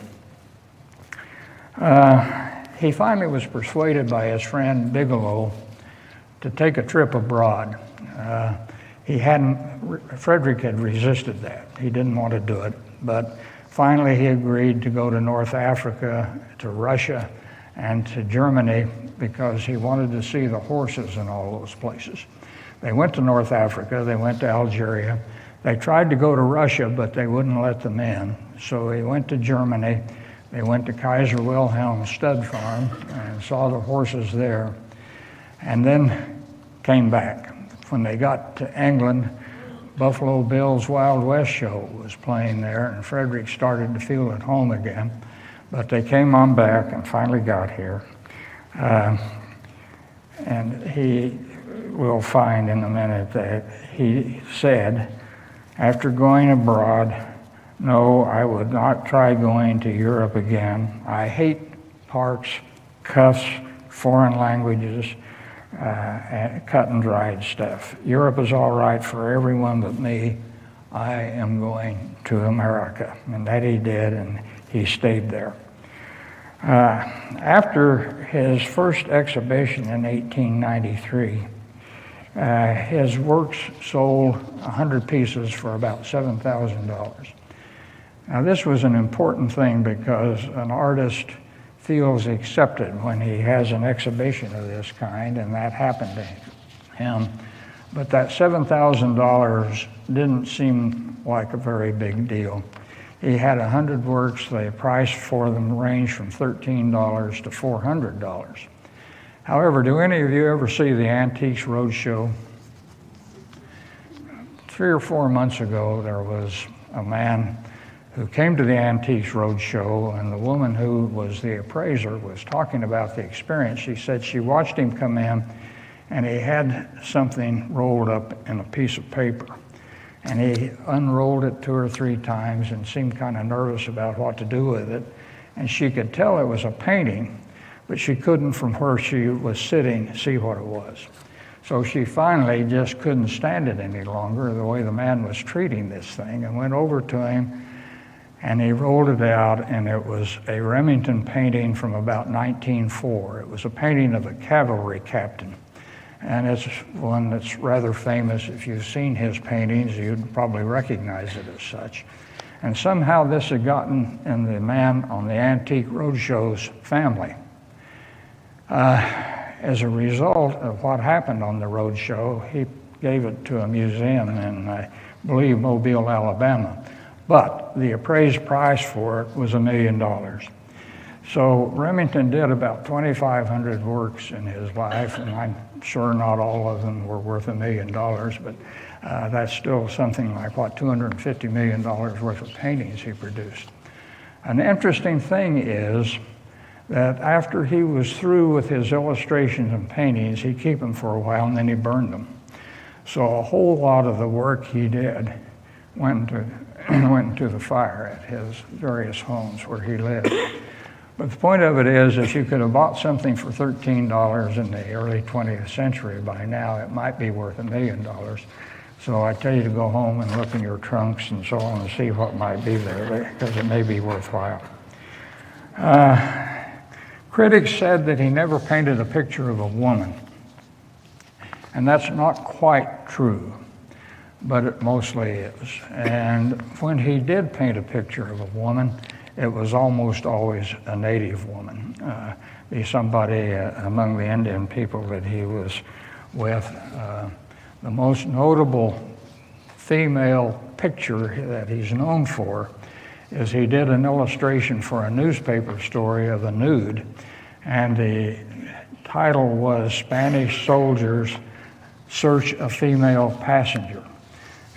He finally was persuaded by his friend Bigelow to take a trip abroad. Frederick had resisted that. He didn't want to do it, but finally he agreed to go to North Africa, to Russia, and to Germany, because he wanted to see the horses in all those places. They went to North Africa, they went to Algeria. They tried to go to Russia, but they wouldn't let them in. So he went to Germany. They went to Kaiser Wilhelm Stud Farm and saw the horses there, and then came back. When they got to England, Buffalo Bill's Wild West show was playing there, and Frederick started to feel at home again. But they came on back and finally got here. And he will find in a minute that he said, after going abroad, "No, I would not try going to Europe again. I hate parks, cuffs, foreign languages, cut and dried stuff. Europe is all right for everyone but me. I am going to America. And that he did, and he stayed there. After his first exhibition in 1893, his works sold 100 pieces for about $7,000. Now, this was an important thing because an artist feels accepted when he has an exhibition of this kind, and that happened to him. But that $7,000 didn't seem like a very big deal. He had 100 works. The price for them ranged from $13 to $400. However, do any of you ever see the Antiques Roadshow? 3 or 4 months ago, there was a man who came to the Antiques Roadshow, and the woman who was the appraiser was talking about the experience. She said she watched him come in, and he had something rolled up in a piece of paper. And he unrolled it 2 or 3 times and seemed kind of nervous about what to do with it. And she could tell it was a painting, but she couldn't, from where she was sitting, see what it was. So she finally just couldn't stand it any longer, the way the man was treating this thing, and went over to him, and he rolled it out, and it was a Remington painting from about 1904. It was a painting of a cavalry captain. And it's one that's rather famous. If you've seen his paintings, you'd probably recognize it as such. And somehow this had gotten in the man on the Antique Roadshow's family. As a result of what happened on the roadshow, he gave it to a museum in, I believe, Mobile, Alabama. But the appraised price for it was $1 million. So Remington did about 2,500 works in his life, and I'm sure not all of them were worth $1 million, but that's still something like, $250 million worth of paintings he produced. An interesting thing is that after he was through with his illustrations and paintings, he'd keep them for a while, and then he burned them. So a whole lot of the work he did went into the fire at his various homes where he lived. But the point of it is, if you could have bought something for $13 in the early 20th century, by now it might be worth $1 million. So I tell you to go home and look in your trunks and so on and see what might be there, because it may be worthwhile. Critics said that he never painted a picture of a woman. And that's not quite true, but it mostly is. And when he did paint a picture of a woman, it was almost always a native woman, be somebody among the Indian people that he was with. The most notable female picture that he's known for is he did an illustration for a newspaper story of a nude, and the title was Spanish Soldiers Search a Female Passenger.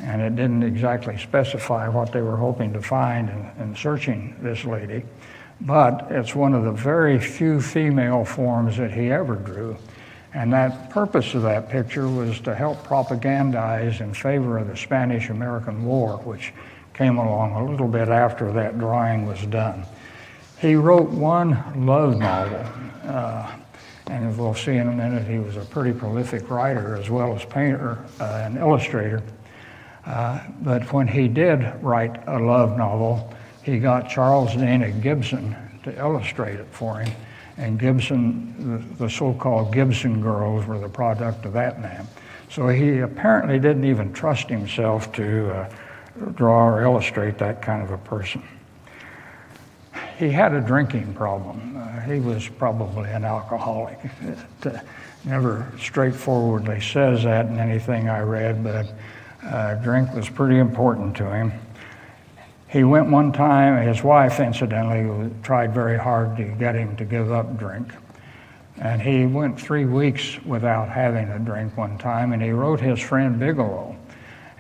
And it didn't exactly specify what they were hoping to find in searching this lady, but it's one of the very few female forms that he ever drew. And that purpose of that picture was to help propagandize in favor of the Spanish-American War, which came along a little bit after that drawing was done. He wrote one love novel, and as we'll see in a minute, he was a pretty prolific writer as well as painter and illustrator. But when he did write a love novel, he got Charles Dana Gibson to illustrate it for him. And Gibson, the so-called Gibson girls were the product of that man. So he apparently didn't even trust himself to draw or illustrate that kind of a person. He had a drinking problem. He was probably an alcoholic. It never straightforwardly says that in anything I read, but drink was pretty important to him. He went one time, his wife incidentally tried very hard to get him to give up drink. And he went 3 weeks without having a drink one time, and he wrote his friend Bigelow.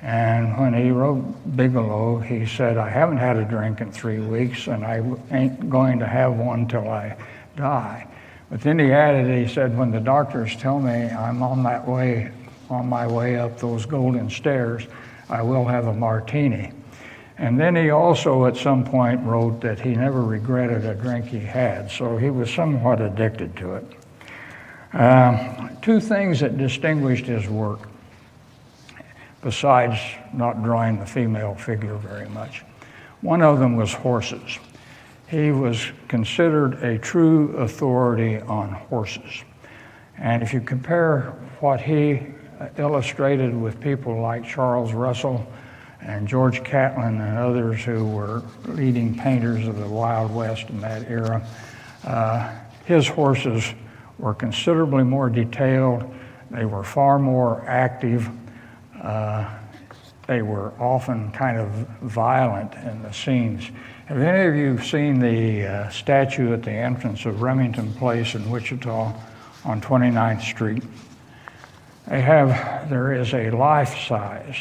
And when he wrote Bigelow, he said, I haven't had a drink in 3 weeks, and I ain't going to have one till I die. But then he added, he said, when the doctors tell me I'm on my way up those golden stairs, I will have a martini. And then he also at some point wrote that he never regretted a drink he had, so he was somewhat addicted to it. Two things that distinguished his work, besides not drawing the female figure very much. One of them was horses. He was considered a true authority on horses. And if you compare what he illustrated with people like Charles Russell and George Catlin and others who were leading painters of the Wild West in that era, his horses were considerably more detailed. They were far more active. They were often kind of violent in the scenes. Have any of you seen the statue at the entrance of Remington Place in Wichita on 29th Street? There is a life-size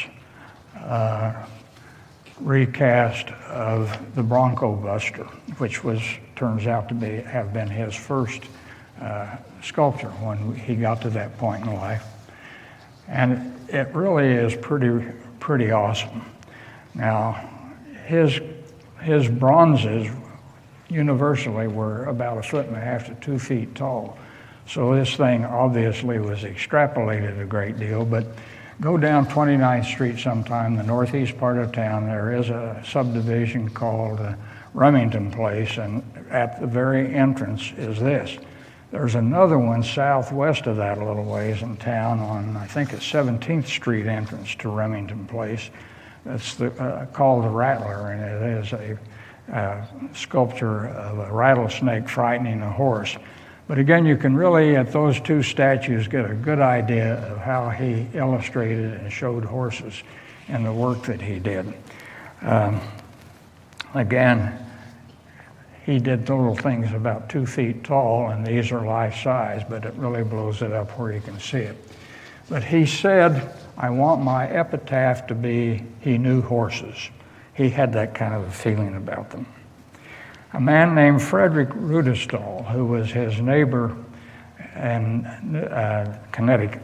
recast of the Bronco Buster, which turns out to have been his first sculpture when he got to that point in life. And it really is pretty awesome. Now, his bronzes universally were about 1.5 to 2 feet tall. So this thing obviously was extrapolated a great deal, but go down 29th Street sometime, the northeast part of town, there is a subdivision called Remington Place, and at the very entrance is this. There's another one southwest of that a little ways in town on, I think it's 17th Street entrance to Remington Place. That's called the Rattler, and it is a sculpture of a rattlesnake frightening a horse. But again, you can really, at those two statues, get a good idea of how he illustrated and showed horses in the work that he did. Again, he did little things about 2 feet tall, and these are life-size, but it really blows it up where you can see it. But he said, I want my epitaph to be, he knew horses. He had that kind of a feeling about them. A man named Frederick Rudestall, who was his neighbor in Connecticut,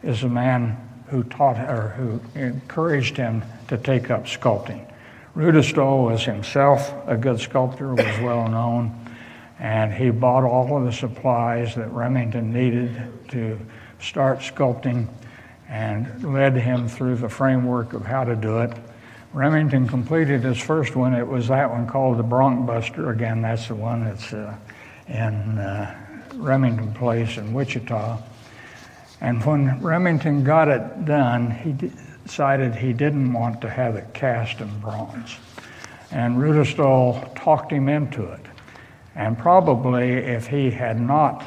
is a man who who encouraged him to take up sculpting. Rudestall was himself a good sculptor, was well known, and he bought all of the supplies that Remington needed to start sculpting and led him through the framework of how to do it. Remington completed his first one. It was that one called the Bronc Buster. Again, that's the one that's in Remington Place in Wichita. And when Remington got it done, he decided he didn't want to have it cast in bronze. And Rudestall talked him into it. And probably if he had not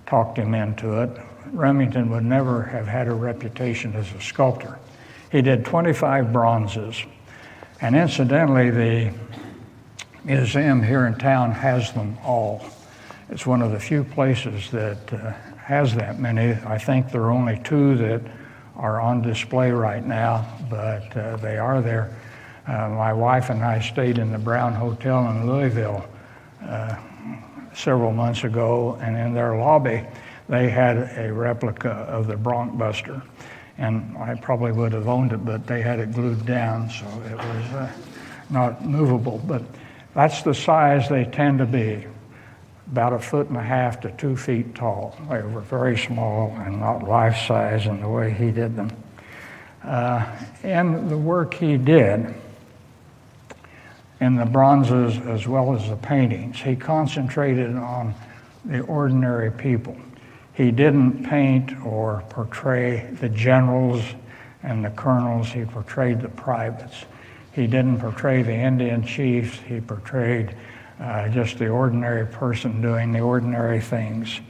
talked him into it, Remington would never have had a reputation as a sculptor. He did 25 bronzes. And incidentally, the museum here in town has them all. It's one of the few places that has that many. I think there are only 2 that are on display right now, but they are there. My wife and I stayed in the Brown Hotel in Louisville several months ago, and in their lobby, they had a replica of the Bronc Buster. And I probably would have owned it, but they had it glued down, so it was not movable. But that's the size they tend to be, about 1.5 to 2 feet tall. They were very small and not life-size in the way he did them. In the work he did, in the bronzes as well as the paintings, he concentrated on the ordinary people. He didn't paint or portray the generals and the colonels. He portrayed the privates. He didn't portray the Indian chiefs. He portrayed just the ordinary person doing the ordinary things.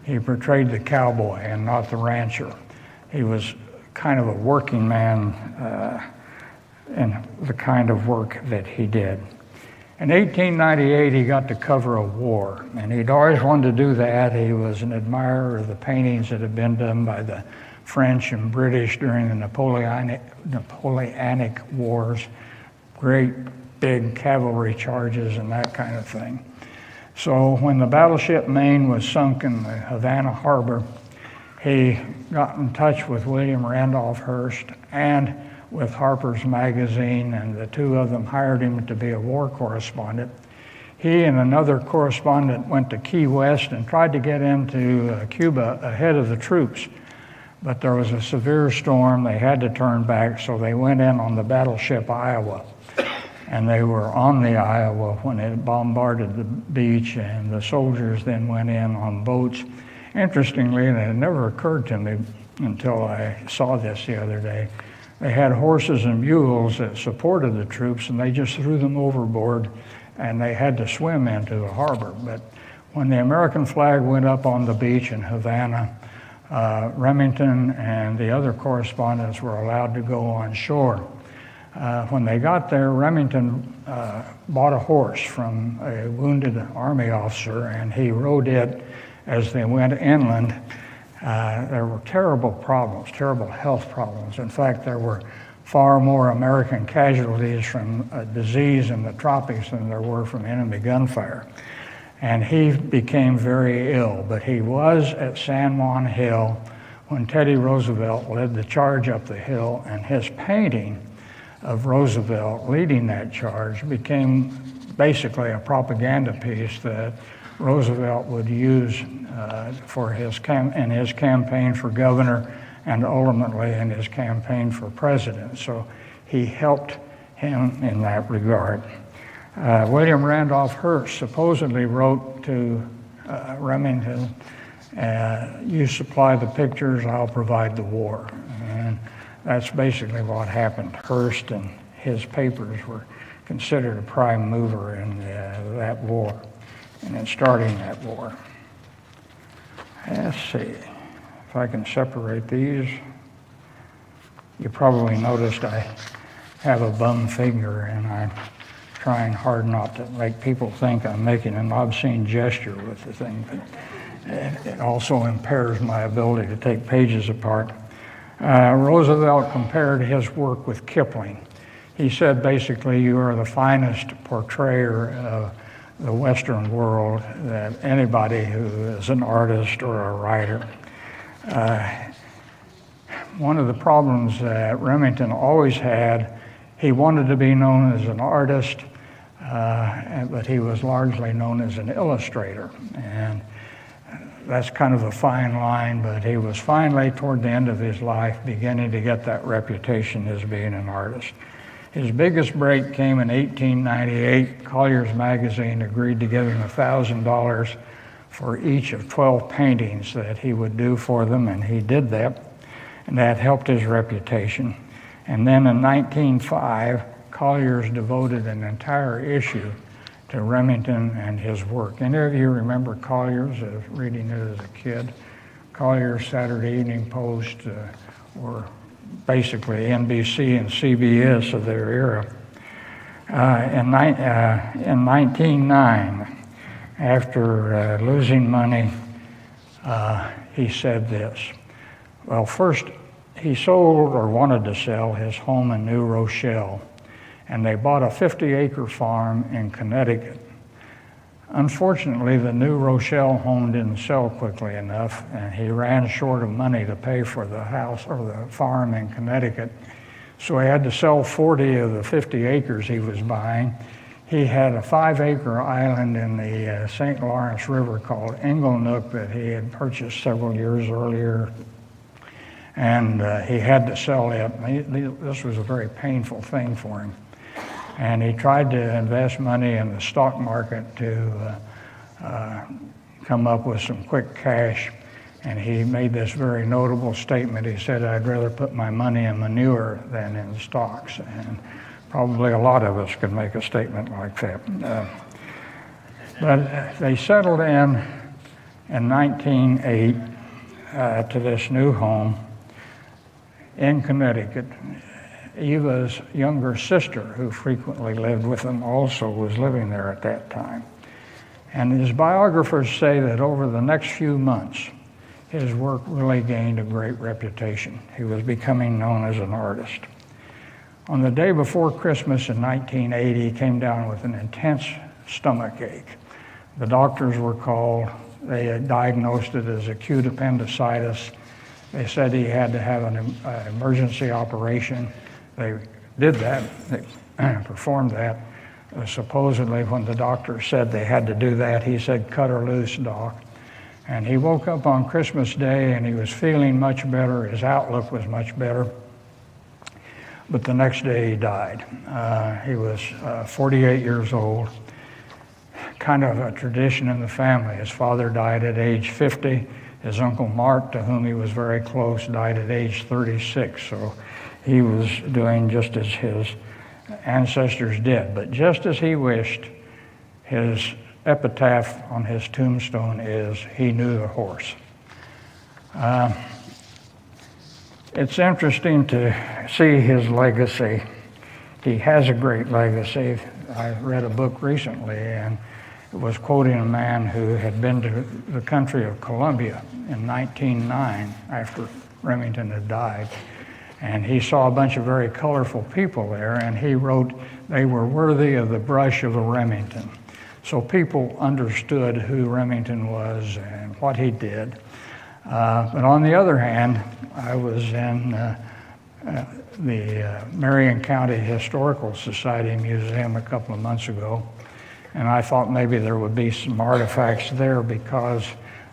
He portrayed the cowboy and not the rancher. He was kind of a working man in the kind of work that he did. In 1898, he got to cover a war, and he'd always wanted to do that. He was an admirer of the paintings that had been done by the French and British during the Napoleonic Wars, great big cavalry charges and that kind of thing. So when the battleship Maine was sunk in the Havana harbor, he got in touch with William Randolph Hearst and with Harper's Magazine, and the 2 of them hired him to be a war correspondent. He and another correspondent went to Key West and tried to get into Cuba ahead of the troops. But there was a severe storm. They had to turn back, so they went in on the battleship Iowa. And they were on the Iowa when it bombarded the beach, and the soldiers then went in on boats. Interestingly, and it had never occurred to me until I saw this the other day, they had horses and mules that supported the troops, and they just threw them overboard, and they had to swim into the harbor. But when the American flag went up on the beach in Havana, Remington and the other correspondents were allowed to go on shore. When they got there, Remington bought a horse from a wounded Army officer, and he rode it as they went inland. There were terrible problems, terrible health problems. In fact, there were far more American casualties from disease in the tropics than there were from enemy gunfire. And he became very ill, but he was at San Juan Hill when Teddy Roosevelt led the charge up the hill, and his painting of Roosevelt leading that charge became basically a propaganda piece that Roosevelt would use for in his campaign for governor and ultimately in his campaign for president. So he helped him in that regard. William Randolph Hearst supposedly wrote to Remington, you supply the pictures, I'll provide the war. And that's basically what happened. Hearst and his papers were considered a prime mover in that war and in starting that war. Let's see if I can separate these. You probably noticed I have a bum finger, and I'm trying hard not to make people think I'm making an obscene gesture with the thing, but it also impairs my ability to take pages apart. Roosevelt compared his work with Kipling. He said basically, you are the finest portrayer of the Western world that anybody who is an artist or a writer. One of the problems that Remington always had, he wanted to be known as an artist, but he was largely known as an illustrator. And that's kind of a fine line, but he was finally, toward the end of his life, beginning to get that reputation as being an artist. His biggest break came in 1898. Collier's magazine agreed to give him $1,000 for each of 12 paintings that he would do for them, and he did that, and that helped his reputation. And then in 1905, Collier's devoted an entire issue to Remington and his work. Any of you remember Collier's, reading it as a kid? Collier's Saturday Evening Post were basically NBC and CBS of their era. In 1909, after losing money, he said this. Well, first, he sold or wanted to sell his home in New Rochelle, and they bought a 50-acre farm in Connecticut. Unfortunately, the New Rochelle home didn't sell quickly enough, and he ran short of money to pay for the house or the farm in Connecticut. So he had to sell 40 of the 50 acres he was buying. He had a 5-acre island in the St. Lawrence River called Inglenook that he had purchased several years earlier, and he had to sell it. This was a very painful thing for him. And he tried to invest money in the stock market to come up with some quick cash. And he made this very notable statement. He said, I'd rather put my money in manure than in stocks. And probably a lot of us could make a statement like that. But they settled in 1908 to this new home in Connecticut. Eva's younger sister, who frequently lived with them, also was living there at that time. And his biographers say that over the next few months, his work really gained a great reputation. He was becoming known as an artist. On the day before Christmas in 1980, he came down with an intense stomach ache. The doctors were called. They had diagnosed it as acute appendicitis. They said he had to have an emergency operation. They did that, they performed that, Supposedly, when the doctor said they had to do that, he said, "Cut her loose, Doc." And he woke up on Christmas Day and he was feeling much better. His outlook was much better. But the next day he died. He was 48 years old. Kind of a tradition in the family. His father died at age 50. His Uncle Mark, to whom he was very close, died at age 36. So he was doing just as his ancestors did. But just as he wished, his epitaph on his tombstone is, "He knew a horse." It's interesting to see his legacy. He has a great legacy. I read a book recently, and it was quoting a man who had been to the country of Colombia in 1909 after Remington had died. And he saw a bunch of very colorful people there, and he wrote, "They were worthy of the brush of a Remington." So people understood who Remington was and what he did. But on the other hand, I was in the Marion County Historical Society Museum a couple of months ago, and I thought maybe there would be some artifacts there because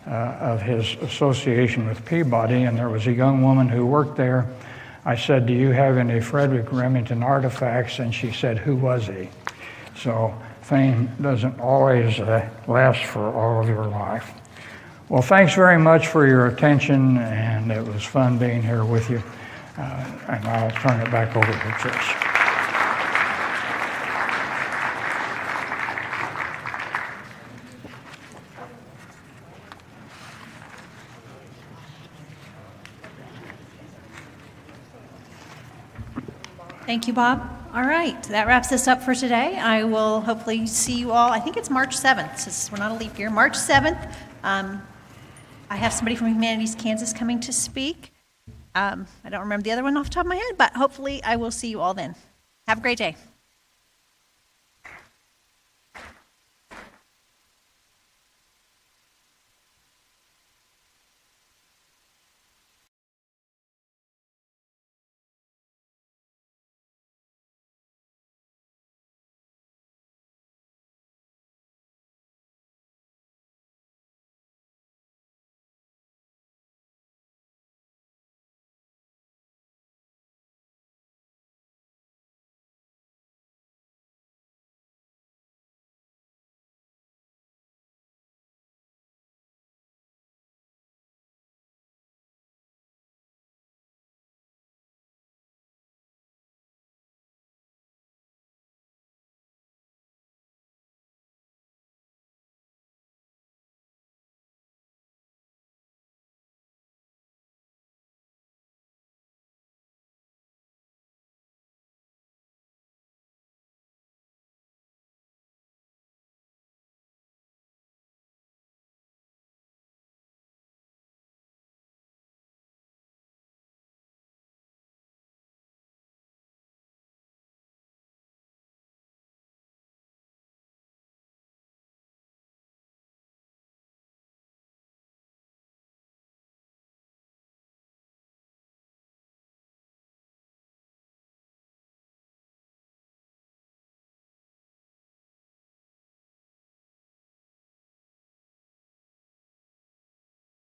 of his association with Peabody, and there was a young woman who worked there. I said, "Do you have any Frederick Remington artifacts?" And she said, "Who was he?" So fame doesn't always last for all of your life. Well, thanks very much for your attention, and it was fun being here with you. And I'll turn it back over to Trish. Thank you, Bob. All right, that wraps us up for today. I will hopefully see you all, I think it's March 7th, since we're not a leap year. March 7th, I have somebody from Humanities Kansas coming to speak. I don't remember the other one off the top of my head, but hopefully I will see you all then. Have a great day.